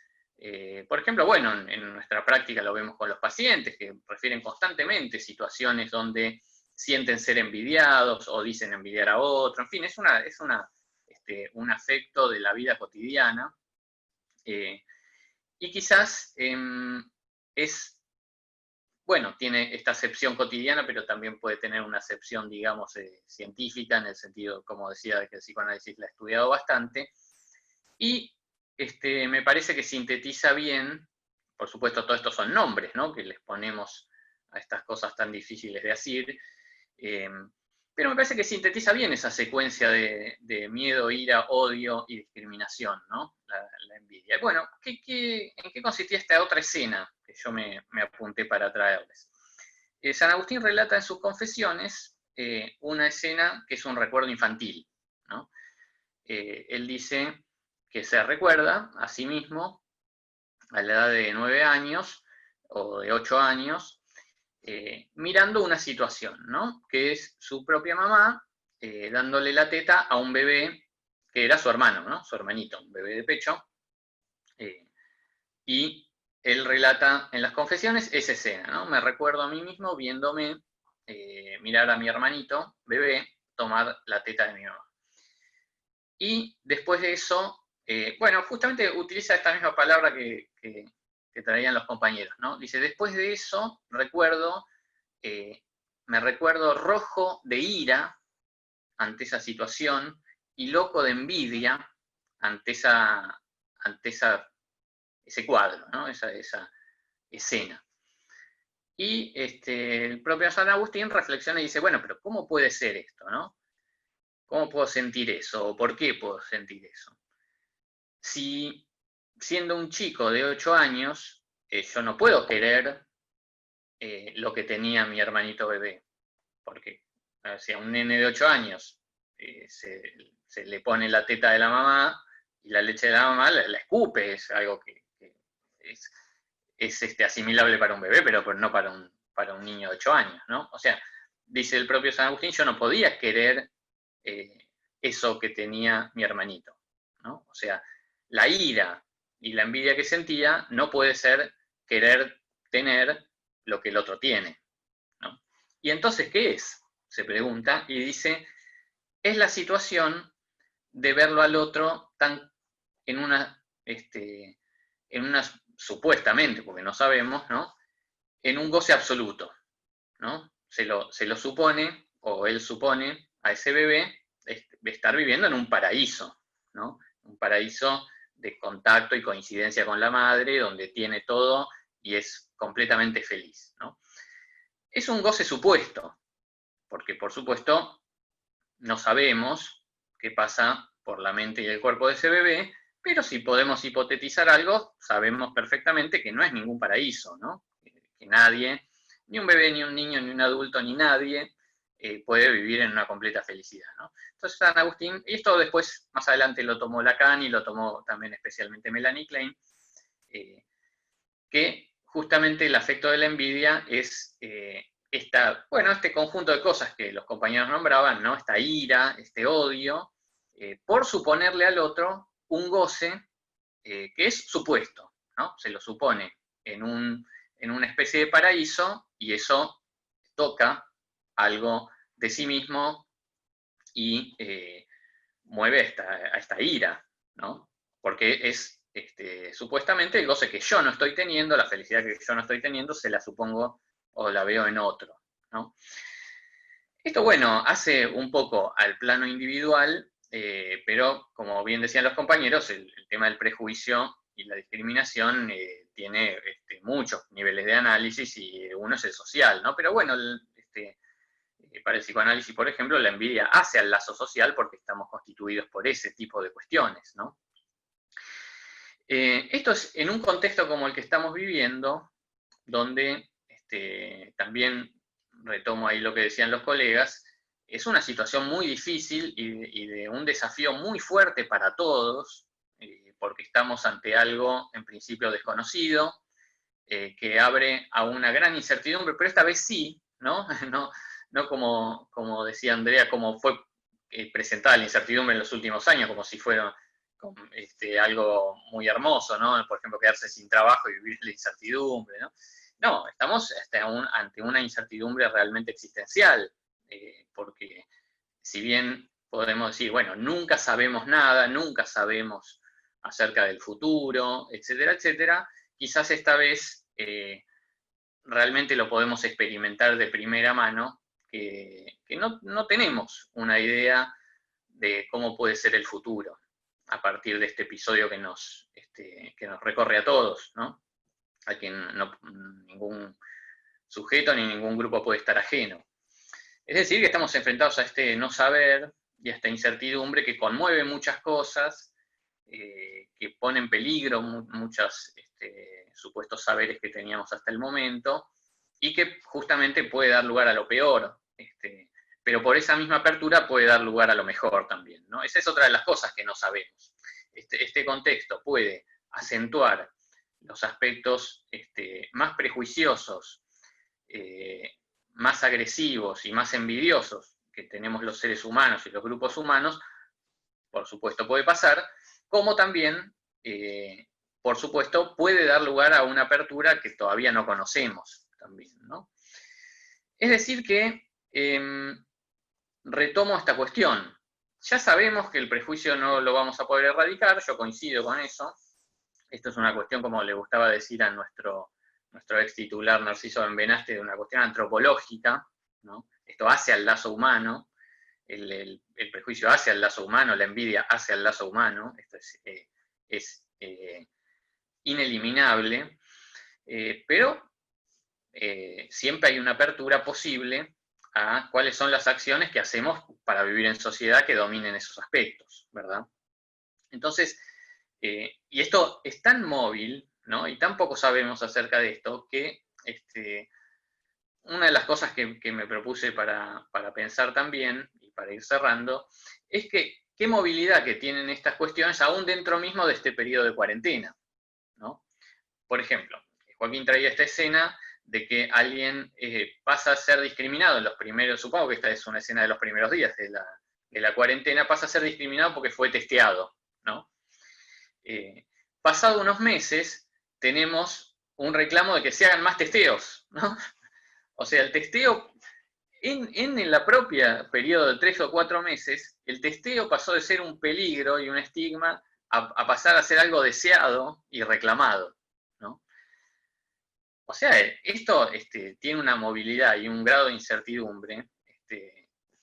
por ejemplo, bueno, en nuestra práctica lo vemos con los pacientes, que refieren constantemente situaciones donde sienten ser envidiados o dicen envidiar a otro, en fin, es un afecto de la vida cotidiana, y quizás bueno, tiene esta acepción cotidiana, pero también puede tener una acepción, digamos, científica, en el sentido, como decía, de que el psicoanálisis la ha estudiado bastante, y me parece que sintetiza bien, por supuesto, todos estos son nombres, ¿no?, que les ponemos a estas cosas tan difíciles de decir, pero me parece que sintetiza bien esa secuencia de miedo, ira, odio y discriminación, ¿no? La envidia. Bueno, ¿en qué consistía esta otra escena que yo me apunté para traerles? San Agustín relata en sus Confesiones una escena que es un recuerdo infantil, ¿no? Él dice que se recuerda a sí mismo a la edad de 9 años o de 8 años, mirando una situación, ¿no? Que es su propia mamá dándole la teta a un bebé que era su hermano, ¿no? Su hermanito, un bebé de pecho, y él relata en las confesiones esa escena, ¿no? Me recuerdo a mí mismo viéndome mirar a mi hermanito, bebé, tomar la teta de mi mamá. Y después de eso, bueno, justamente utiliza esta misma palabra que traían los compañeros, ¿no? Dice, después de eso, me recuerdo rojo de ira ante esa situación y loco de envidia ante ese cuadro, ¿no? Esa escena. Y el propio San Agustín reflexiona y dice, bueno, pero ¿cómo puede ser esto, no? ¿Cómo puedo sentir eso? ¿O por qué puedo sentir eso? Si siendo un chico de 8 años, yo no puedo querer lo que tenía mi hermanito bebé, porque si a un nene de 8 años se le pone la teta de la mamá y la leche de la mamá, la escupe, es algo que es asimilable para un bebé, pero no para un niño de 8 años, ¿no? O sea, dice el propio San Agustín, yo no podía querer eso que tenía mi hermanito, ¿no? O sea, la ira y la envidia que sentía no puede ser querer tener lo que el otro tiene, ¿no? Y entonces, ¿qué es? Se pregunta y dice, es la situación de verlo al otro en una supuestamente, porque no sabemos, ¿no? En un goce absoluto, ¿no? Se lo supone, o él supone a ese bebé de estar viviendo en un paraíso, ¿no? Un paraíso de contacto y coincidencia con la madre, donde tiene todo y es completamente feliz, ¿no? Es un goce supuesto, porque por supuesto no sabemos qué pasa por la mente y el cuerpo de ese bebé, pero si podemos hipotetizar algo, sabemos perfectamente que no es ningún paraíso, ¿no? Que nadie, ni un bebé, ni un niño, ni un adulto, ni nadie puede vivir en una completa felicidad, ¿no? Entonces San Agustín, y esto después, más adelante lo tomó Lacan y lo tomó también especialmente Melanie Klein, que justamente el afecto de la envidia es este conjunto de cosas que los compañeros nombraban, ¿no? Esta ira, este odio, por suponerle al otro un goce que es supuesto, ¿no? Se lo supone en una especie de paraíso y eso toca algo de sí mismo y mueve a esta ira, ¿no? Porque es supuestamente el goce que yo no estoy teniendo, la felicidad que yo no estoy teniendo, se la supongo o la veo en otro, ¿no? Esto, bueno, hace un poco al plano individual, pero como bien decían los compañeros, el tema del prejuicio y la discriminación tiene muchos niveles de análisis y uno es el social, ¿no? Pero bueno, para el psicoanálisis, por ejemplo, la envidia hace al lazo social porque estamos constituidos por ese tipo de cuestiones, ¿no? Esto es en un contexto como el que estamos viviendo, donde también retomo ahí lo que decían los colegas, es una situación muy difícil y de un desafío muy fuerte para todos, porque estamos ante algo en principio desconocido, que abre a una gran incertidumbre, pero esta vez sí, ¿no? No como decía Andrea, como fue presentada la incertidumbre en los últimos años, como si fuera algo muy hermoso, ¿no? Por ejemplo, quedarse sin trabajo y vivir la incertidumbre, ¿no? No, estamos ante una incertidumbre realmente existencial, porque si bien podemos decir, bueno, nunca sabemos nada, nunca sabemos acerca del futuro, etcétera, etcétera, quizás esta vez realmente lo podemos experimentar de primera mano, que no tenemos una idea de cómo puede ser el futuro a partir de este episodio que nos recorre a todos, ¿no? A quien ningún sujeto ni ningún grupo puede estar ajeno. Es decir, que estamos enfrentados a este no saber y a esta incertidumbre que conmueve muchas cosas, que pone en peligro muchos supuestos saberes que teníamos hasta el momento, y que justamente puede dar lugar a lo peor, pero por esa misma apertura puede dar lugar a lo mejor también, ¿no? Esa es otra de las cosas que no sabemos. Este contexto puede acentuar los aspectos más prejuiciosos, más agresivos y más envidiosos que tenemos los seres humanos y los grupos humanos, por supuesto puede pasar, como también por supuesto, puede dar lugar a una apertura que todavía no conocemos también, ¿no? Es decir que, retomo esta cuestión. Ya sabemos que el prejuicio no lo vamos a poder erradicar, yo coincido con eso. Esto es una cuestión, como le gustaba decir a nuestro ex titular Narciso Benvenaste, de una cuestión antropológica, ¿no? Esto hace al lazo humano, el prejuicio hace al lazo humano, la envidia hace al lazo humano, esto es ineliminable, pero siempre hay una apertura posible a cuáles son las acciones que hacemos para vivir en sociedad que dominen esos aspectos, ¿verdad? Entonces, y esto es tan móvil, ¿no? Y tan poco sabemos acerca de esto, que una de las cosas que me propuse para pensar también, y para ir cerrando, es que qué movilidad que tienen estas cuestiones aún dentro mismo de este periodo de cuarentena, ¿no? Por ejemplo, Joaquín traía esta escena de que alguien pasa a ser discriminado en los primeros, supongo que esta es una escena de los primeros días de la cuarentena, pasa a ser discriminado porque fue testeado, ¿no? Pasado unos meses, tenemos un reclamo de que se hagan más testeos, ¿no? O sea, el testeo, en la propia periodo de 3 o 4 meses, el testeo pasó de ser un peligro y un estigma a pasar a ser algo deseado y reclamado, ¿no? O sea, esto tiene una movilidad y un grado de incertidumbre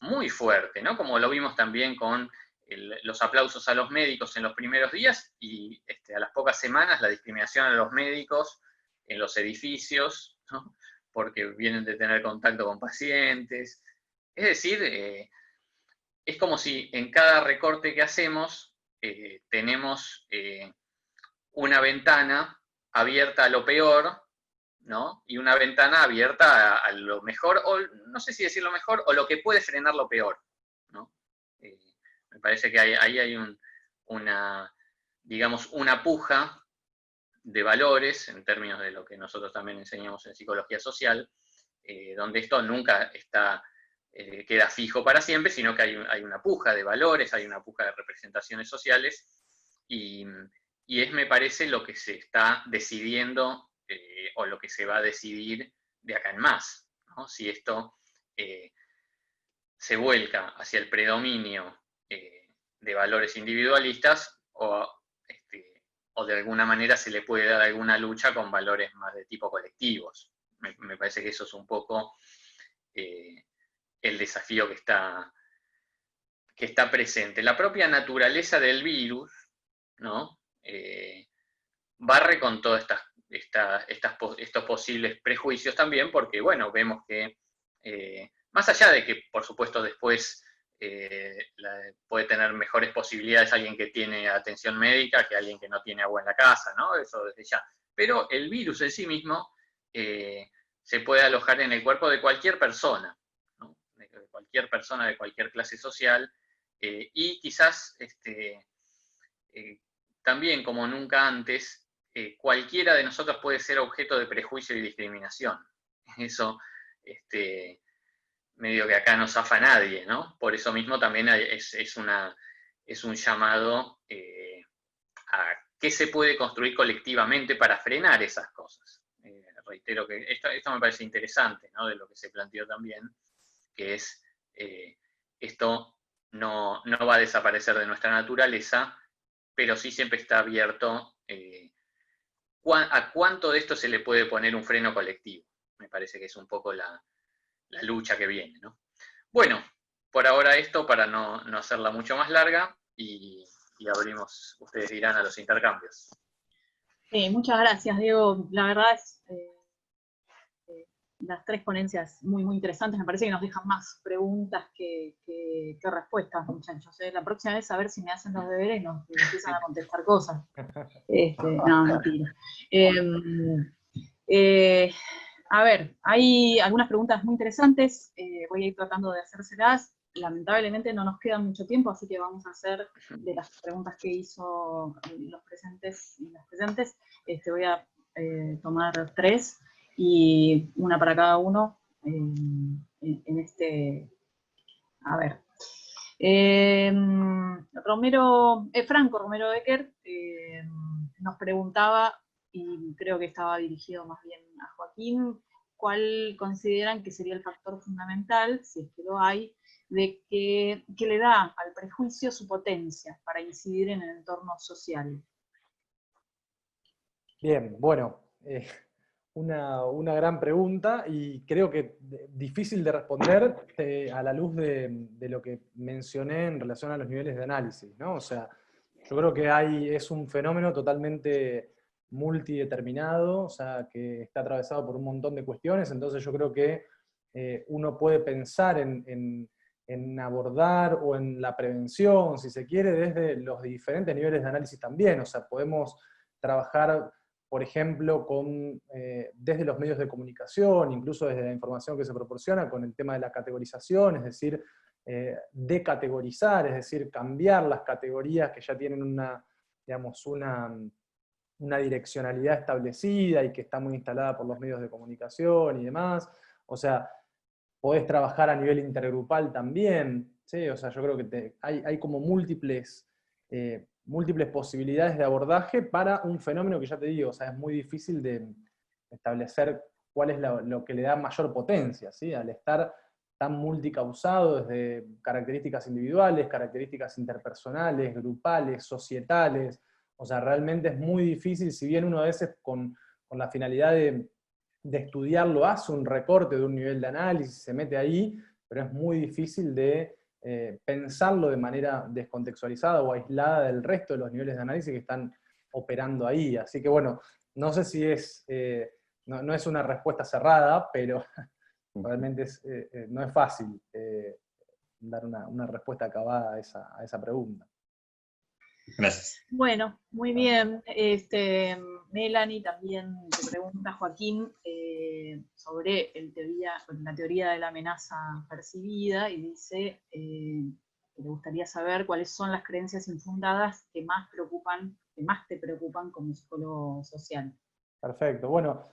muy fuerte, ¿no? Como lo vimos también con los aplausos a los médicos en los primeros días y a las pocas semanas la discriminación a los médicos en los edificios, ¿no? Porque vienen de tener contacto con pacientes. Es decir, es como si en cada recorte que hacemos tenemos una ventana abierta a lo peor, ¿no? Y una ventana abierta a lo mejor, o no sé si decir lo mejor, o lo que puede frenar lo peor, ¿no? Me parece que ahí hay digamos, una puja de valores, en términos de lo que nosotros también enseñamos en psicología social, donde esto nunca queda fijo para siempre, sino que hay una puja de valores, hay una puja de representaciones sociales, y es, me parece, lo que se está decidiendo o lo que se va a decidir de acá en más, ¿no? Si esto se vuelca hacia el predominio de valores individualistas o de alguna manera se le puede dar alguna lucha con valores más de tipo colectivos. Me parece que eso es un poco el desafío que está presente. La propia naturaleza del virus, ¿no? Barre con todos estos posibles prejuicios también, porque, bueno, vemos que, más allá de que, por supuesto, después puede tener mejores posibilidades alguien que tiene atención médica que alguien que no tiene agua en la casa, ¿no? Eso desde ya. Pero el virus en sí mismo se puede alojar en el cuerpo de cualquier persona, ¿no? De cualquier persona, de cualquier clase social, y quizás también, como nunca antes, cualquiera de nosotros puede ser objeto de prejuicio y discriminación. Eso, medio que acá no zafa nadie, ¿no? Por eso mismo también es un llamado a qué se puede construir colectivamente para frenar esas cosas. Reitero que esto me parece interesante, ¿no? De lo que se planteó también, que es esto no va a desaparecer de nuestra naturaleza, pero sí siempre está abierto a cuánto de esto se le puede poner un freno colectivo. Me parece que es un poco la lucha que viene, ¿no? Bueno, por ahora esto para no hacerla mucho más larga y abrimos, ustedes dirán, a los intercambios. Sí, muchas gracias, Diego. La verdad es las 3 ponencias muy, muy interesantes. Me parece que nos dejan más preguntas que respuestas, muchachos. La próxima vez a ver si me hacen los deberes y nos empiezan a contestar cosas. No, mentira. A ver, hay algunas preguntas muy interesantes. Voy a ir tratando de hacérselas. Lamentablemente no nos queda mucho tiempo, así que vamos a hacer de las preguntas que hizo los presentes y las presentes. Voy a tomar 3 y una para cada uno en este. A ver. Franco Romero Becker nos preguntaba, y creo que estaba dirigido más bien a Joaquín, ¿cuál consideran que sería el factor fundamental, si es que lo hay, de que le da al prejuicio su potencia para incidir en el entorno social? Bien, bueno, una gran pregunta y creo que difícil de responder a la luz de lo que mencioné en relación a los niveles de análisis, ¿no? O sea, yo creo que es un fenómeno totalmente multideterminado, o sea, que está atravesado por un montón de cuestiones, entonces yo creo que uno puede pensar en abordar o en la prevención, si se quiere, desde los diferentes niveles de análisis también, o sea, podemos trabajar, por ejemplo, desde los medios de comunicación, incluso desde la información que se proporciona, con el tema de la categorización, es decir, decategorizar, es decir, cambiar las categorías que ya tienen digamos, una direccionalidad establecida y que está muy instalada por los medios de comunicación y demás. O sea, podés trabajar a nivel intergrupal también, ¿sí? O sea, yo creo que hay como múltiples posibilidades de abordaje para un fenómeno que ya te digo, o sea, es muy difícil de establecer cuál es lo que le da mayor potencia, ¿sí? Al estar tan multicausado desde características individuales, características interpersonales, grupales, societales, o sea, realmente es muy difícil, si bien uno a veces con la finalidad de estudiarlo hace un recorte de un nivel de análisis, se mete ahí, pero es muy difícil de pensarlo de manera descontextualizada o aislada del resto de los niveles de análisis que están operando ahí. Así que bueno, no sé si no es una respuesta cerrada, pero realmente no es fácil dar una respuesta acabada a esa pregunta. Gracias. Bueno, muy bien. Melanie también te pregunta, Joaquín, sobre la teoría de la amenaza percibida, y dice que le gustaría saber cuáles son las creencias infundadas que más te preocupan como psicólogo social. Perfecto. Bueno,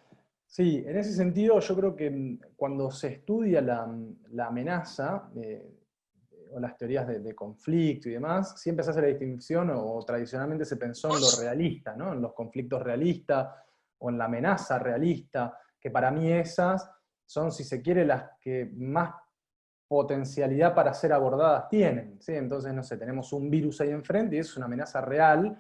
sí, en ese sentido yo creo que cuando se estudia la amenaza, o las teorías de conflicto y demás, siempre se hace la distinción, o tradicionalmente se pensó en lo realista, ¿no? En los conflictos realistas, o en la amenaza realista, que para mí esas son, si se quiere, las que más potencialidad para ser abordadas tienen, ¿sí? Entonces, no sé, tenemos un virus ahí enfrente y es una amenaza real,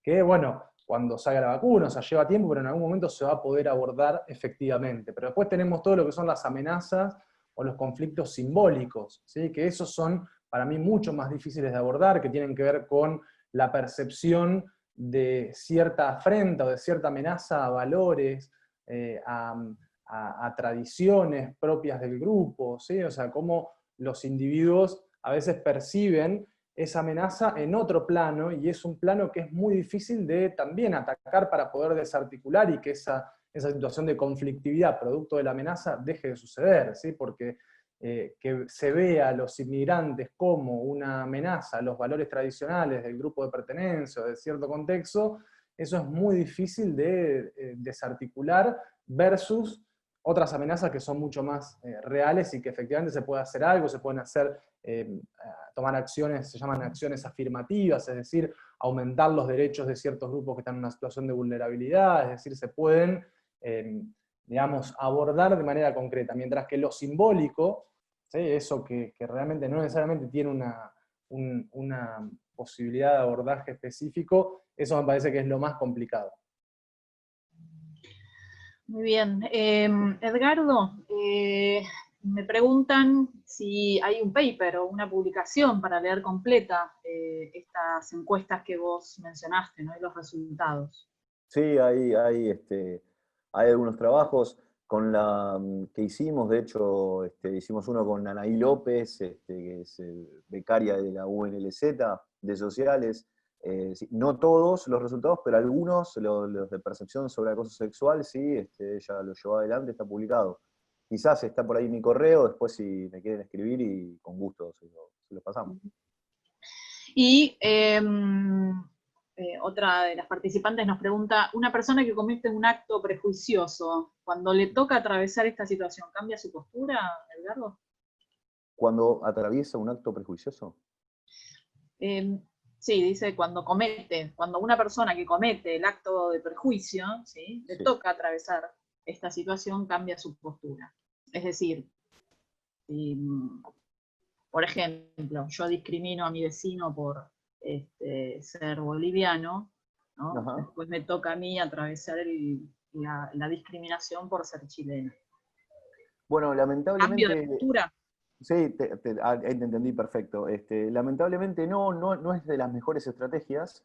que bueno, cuando salga la vacuna, o sea, lleva tiempo, pero en algún momento se va a poder abordar efectivamente. Pero después tenemos todo lo que son las amenazas o los conflictos simbólicos, ¿sí? Que esos son para mí mucho más difíciles de abordar, que tienen que ver con la percepción de cierta afrenta o de cierta amenaza a valores, a tradiciones propias del grupo, ¿sí? O sea, cómo los individuos a veces perciben esa amenaza en otro plano, y es un plano que es muy difícil de también atacar para poder desarticular y que esa situación de conflictividad producto de la amenaza deje de suceder, ¿sí? Porque que se vea a los inmigrantes como una amenaza a los valores tradicionales del grupo de pertenencia o de cierto contexto, eso es muy difícil de desarticular versus otras amenazas que son mucho más reales y que efectivamente se puede hacer algo, se pueden hacer, tomar acciones, se llaman acciones afirmativas, es decir, aumentar los derechos de ciertos grupos que están en una situación de vulnerabilidad, es decir, se pueden, digamos, abordar de manera concreta, mientras que lo simbólico, ¿sí? Eso que realmente no necesariamente tiene una posibilidad de abordaje específico, eso me parece que es lo más complicado. Muy bien. Edgardo, me preguntan si hay un paper o una publicación para leer completa estas encuestas que vos mencionaste, ¿no? Y los resultados. Sí, hay algunos trabajos que hicimos, de hecho, hicimos uno con Anaí López, que es becaria de la UNLZ, de Sociales. Sí, no todos los resultados, pero algunos, los de percepción sobre acoso sexual, sí, ella lo llevó adelante, está publicado. Quizás está por ahí mi correo, después si me quieren escribir y con gusto se lo pasamos. Y otra de las participantes nos pregunta, una persona que comete un acto prejuicioso, cuando le toca atravesar esta situación, ¿cambia su postura, Edgardo? ¿Cuando atraviesa un acto prejuicioso? Sí, dice cuando una persona que comete el acto de prejuicio, ¿sí? Le Sí. toca atravesar esta situación, cambia su postura. Es decir, si, por ejemplo, yo discrimino a mi vecino por ser boliviano, ¿no? Ajá. Después me toca a mí atravesar la discriminación por ser chileno. Bueno, Cambio de lamentablemente, postura. sí, te entendí perfecto. Lamentablemente no es de las mejores estrategias,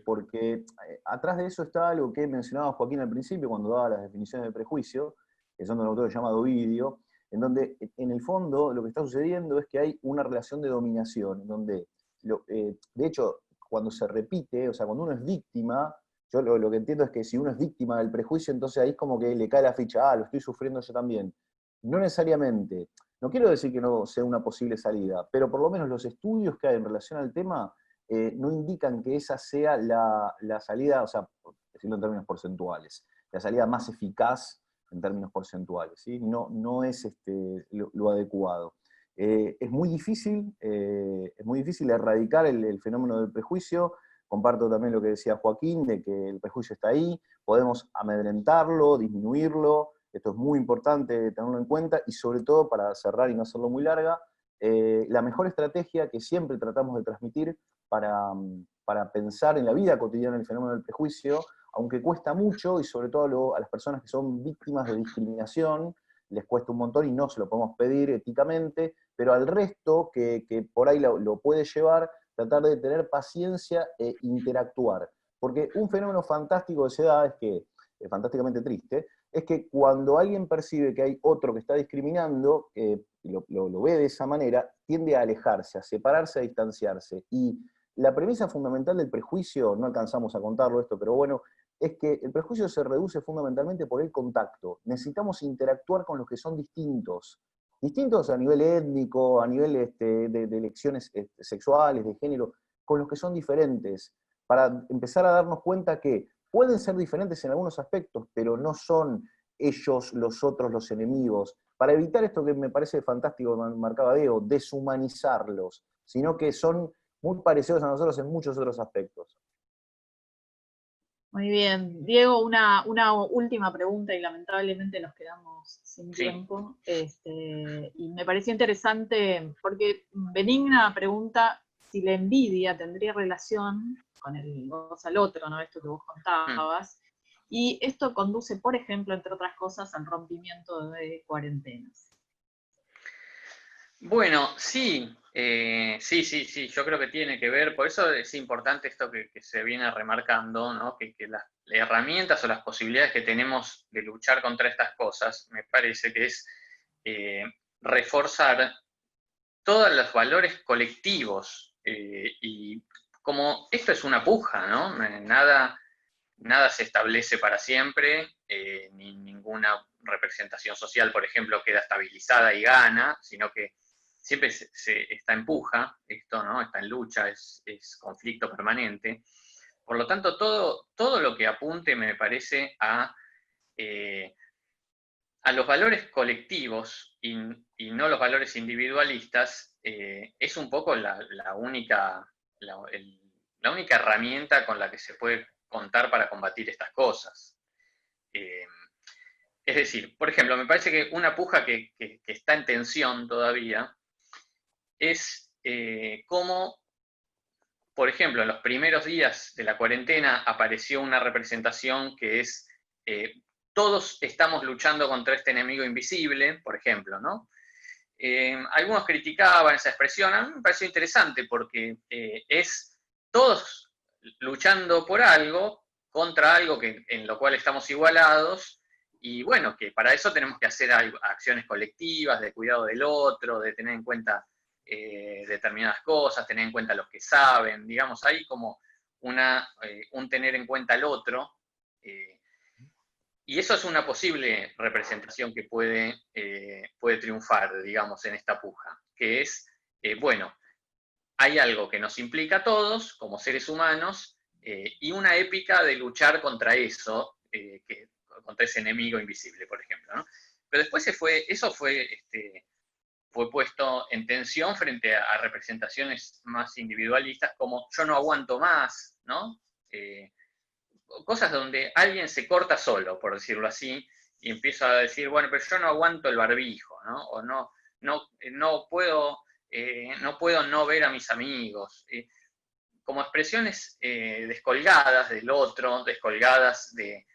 porque atrás de eso está algo que mencionaba Joaquín al principio cuando daba las definiciones de prejuicio, que son de un autor llamado Ovidio, en donde en el fondo lo que está sucediendo es que hay una relación de dominación, en donde, de hecho, cuando se repite, o sea, cuando uno es víctima, yo lo que entiendo es que si uno es víctima del prejuicio, entonces ahí es como que le cae la ficha, lo estoy sufriendo yo también. No necesariamente. No quiero decir que no sea una posible salida, pero por lo menos los estudios que hay en relación al tema no indican que esa sea la salida, o sea, decirlo en términos porcentuales, la salida más eficaz en términos porcentuales, ¿sí? No es lo adecuado. Es muy difícil erradicar el fenómeno del prejuicio. Comparto también lo que decía Joaquín, de que el prejuicio está ahí, podemos amedrentarlo, disminuirlo. Esto es muy importante tenerlo en cuenta, y sobre todo, para cerrar y no hacerlo muy larga, la mejor estrategia que siempre tratamos de transmitir para pensar en la vida cotidiana el fenómeno del prejuicio, aunque cuesta mucho, y sobre todo a las personas que son víctimas de discriminación, les cuesta un montón y no se lo podemos pedir éticamente, pero al resto que por ahí lo puede llevar, tratar de tener paciencia e interactuar. Porque un fenómeno fantástico que se da es que, fantásticamente triste, es que cuando alguien percibe que hay otro que está discriminando, lo ve de esa manera, tiende a alejarse, a separarse, a distanciarse. Y la premisa fundamental del prejuicio, no alcanzamos a contarlo esto, pero bueno, es que el prejuicio se reduce fundamentalmente por el contacto. Necesitamos interactuar con los que son distintos. Distintos a nivel étnico, a nivel de elecciones sexuales, de género, con los que son diferentes, para empezar a darnos cuenta que pueden ser diferentes en algunos aspectos, pero no son ellos los otros los enemigos. Para evitar esto que me parece fantástico, marcaba Diego, deshumanizarlos, sino que son muy parecidos a nosotros en muchos otros aspectos. Muy bien. Diego, una última pregunta y lamentablemente nos quedamos sin tiempo. Y me pareció interesante porque Benigna pregunta si la envidia tendría relación con el vos al otro, ¿no? Esto que vos contabas. Y esto conduce, por ejemplo, entre otras cosas, al rompimiento de cuarentenas. Bueno, sí, sí, yo creo que tiene que ver, por eso es importante esto que se viene remarcando, ¿no? Que las herramientas o las posibilidades que tenemos de luchar contra estas cosas, me parece que es reforzar todos los valores colectivos, y como esto es una puja, ¿no? Nada se establece para siempre, ni ninguna representación social, por ejemplo, queda estabilizada y gana, sino que siempre se está en puja, esto, ¿no? Está en lucha, es conflicto permanente. Por lo tanto, todo lo que apunte, me parece, a los valores colectivos y no los valores individualistas, es un poco la única herramienta con la que se puede contar para combatir estas cosas. Es decir, por ejemplo, me parece que una puja que está en tensión todavía es cómo, por ejemplo, en los primeros días de la cuarentena apareció una representación que es todos estamos luchando contra este enemigo invisible, por ejemplo, ¿no? Algunos criticaban esa expresión, a mí me pareció interesante porque es todos luchando por algo, contra algo en lo cual estamos igualados, y bueno, que para eso tenemos que hacer acciones colectivas, de cuidado del otro, de tener en cuenta determinadas cosas, tener en cuenta los que saben, digamos, hay como un tener en cuenta al otro, y eso es una posible representación que puede triunfar, digamos, en esta puja, que es, bueno, hay algo que nos implica a todos como seres humanos, y una épica de luchar contra eso, contra ese enemigo invisible, por ejemplo, ¿no? Pero después eso fue fue puesto en tensión frente a representaciones más individualistas como yo no aguanto más, ¿no? Cosas donde alguien se corta solo, por decirlo así, y empieza a decir, bueno, pero yo no aguanto el barbijo, ¿no? O no puedo no ver a mis amigos. Como expresiones descolgadas del otro, descolgadas de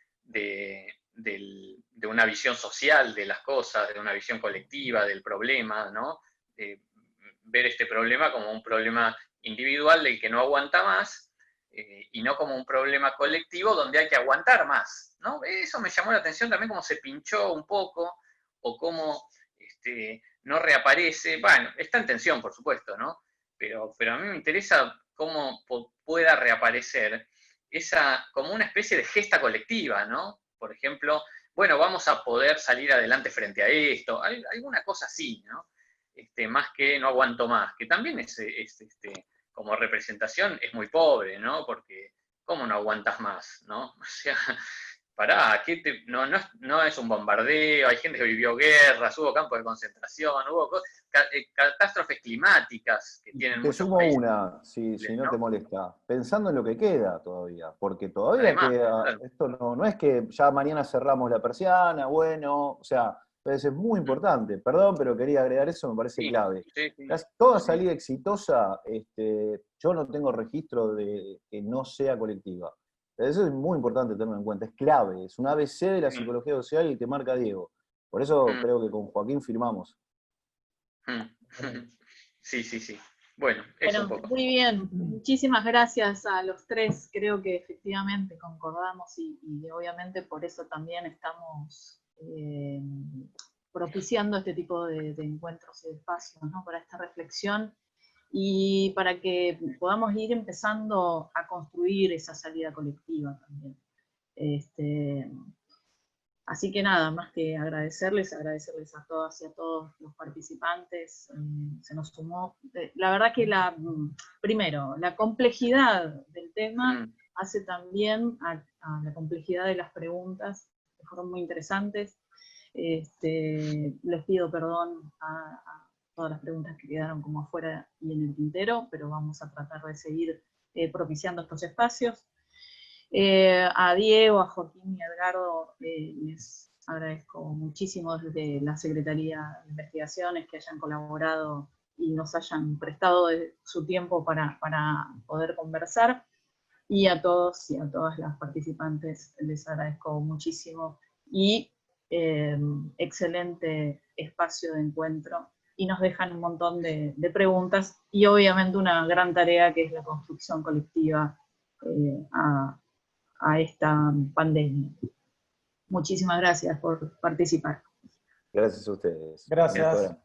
una visión social de las cosas, de una visión colectiva del problema, ¿no? Ver este problema como un problema individual del que no aguanta más, y no como un problema colectivo donde hay que aguantar más, ¿no? Eso me llamó la atención también, cómo se pinchó un poco, o cómo no reaparece. Bueno, está en tensión, por supuesto, ¿no? Pero a mí me interesa cómo pueda reaparecer esa, como una especie de gesta colectiva, ¿no? Por ejemplo, bueno, vamos a poder salir adelante frente a esto, alguna cosa así, ¿no? Más que no aguanto más, que también como representación es muy pobre, ¿no? Porque, ¿cómo no aguantas más, no? O sea, pará, no es un bombardeo, hay gente que vivió guerras, hubo campos de concentración, hubo catástrofes climáticas que tienen Te muchos sumo países. una, si no te molesta, pensando en lo que queda todavía, porque todavía Además, queda, claro. esto no es que ya mañana cerramos la persiana, bueno, o sea, es muy importante, perdón, pero quería agregar eso, me parece Sí, clave. sí. Toda salida exitosa, yo no tengo registro de que no sea colectiva. Eso es muy importante tenerlo en cuenta, es clave, es un ABC de la psicología social el que marca Diego. Por eso creo que con Joaquín firmamos. Sí. Bueno, eso un poco. Muy bien, muchísimas gracias a los tres, creo que efectivamente concordamos y obviamente por eso también estamos propiciando este tipo de encuentros y de espacios, ¿no? Para esta reflexión y para que podamos ir empezando a construir esa salida colectiva también. Así que nada, más que agradecerles a todas y a todos los participantes, se nos sumó. La verdad que primero, la complejidad del tema hace también a la complejidad de las preguntas, que fueron muy interesantes. Les pido perdón a todas las preguntas que quedaron como afuera y en el tintero, pero vamos a tratar de seguir propiciando estos espacios. A Diego, a Joaquín y a Edgardo les agradezco muchísimo desde la Secretaría de Investigaciones que hayan colaborado y nos hayan prestado su tiempo para poder conversar. Y a todos y a todas las participantes les agradezco muchísimo y excelente espacio de encuentro. Y nos dejan un montón de preguntas y obviamente una gran tarea que es la construcción colectiva a esta pandemia. Muchísimas gracias por participar. Gracias a ustedes. Gracias.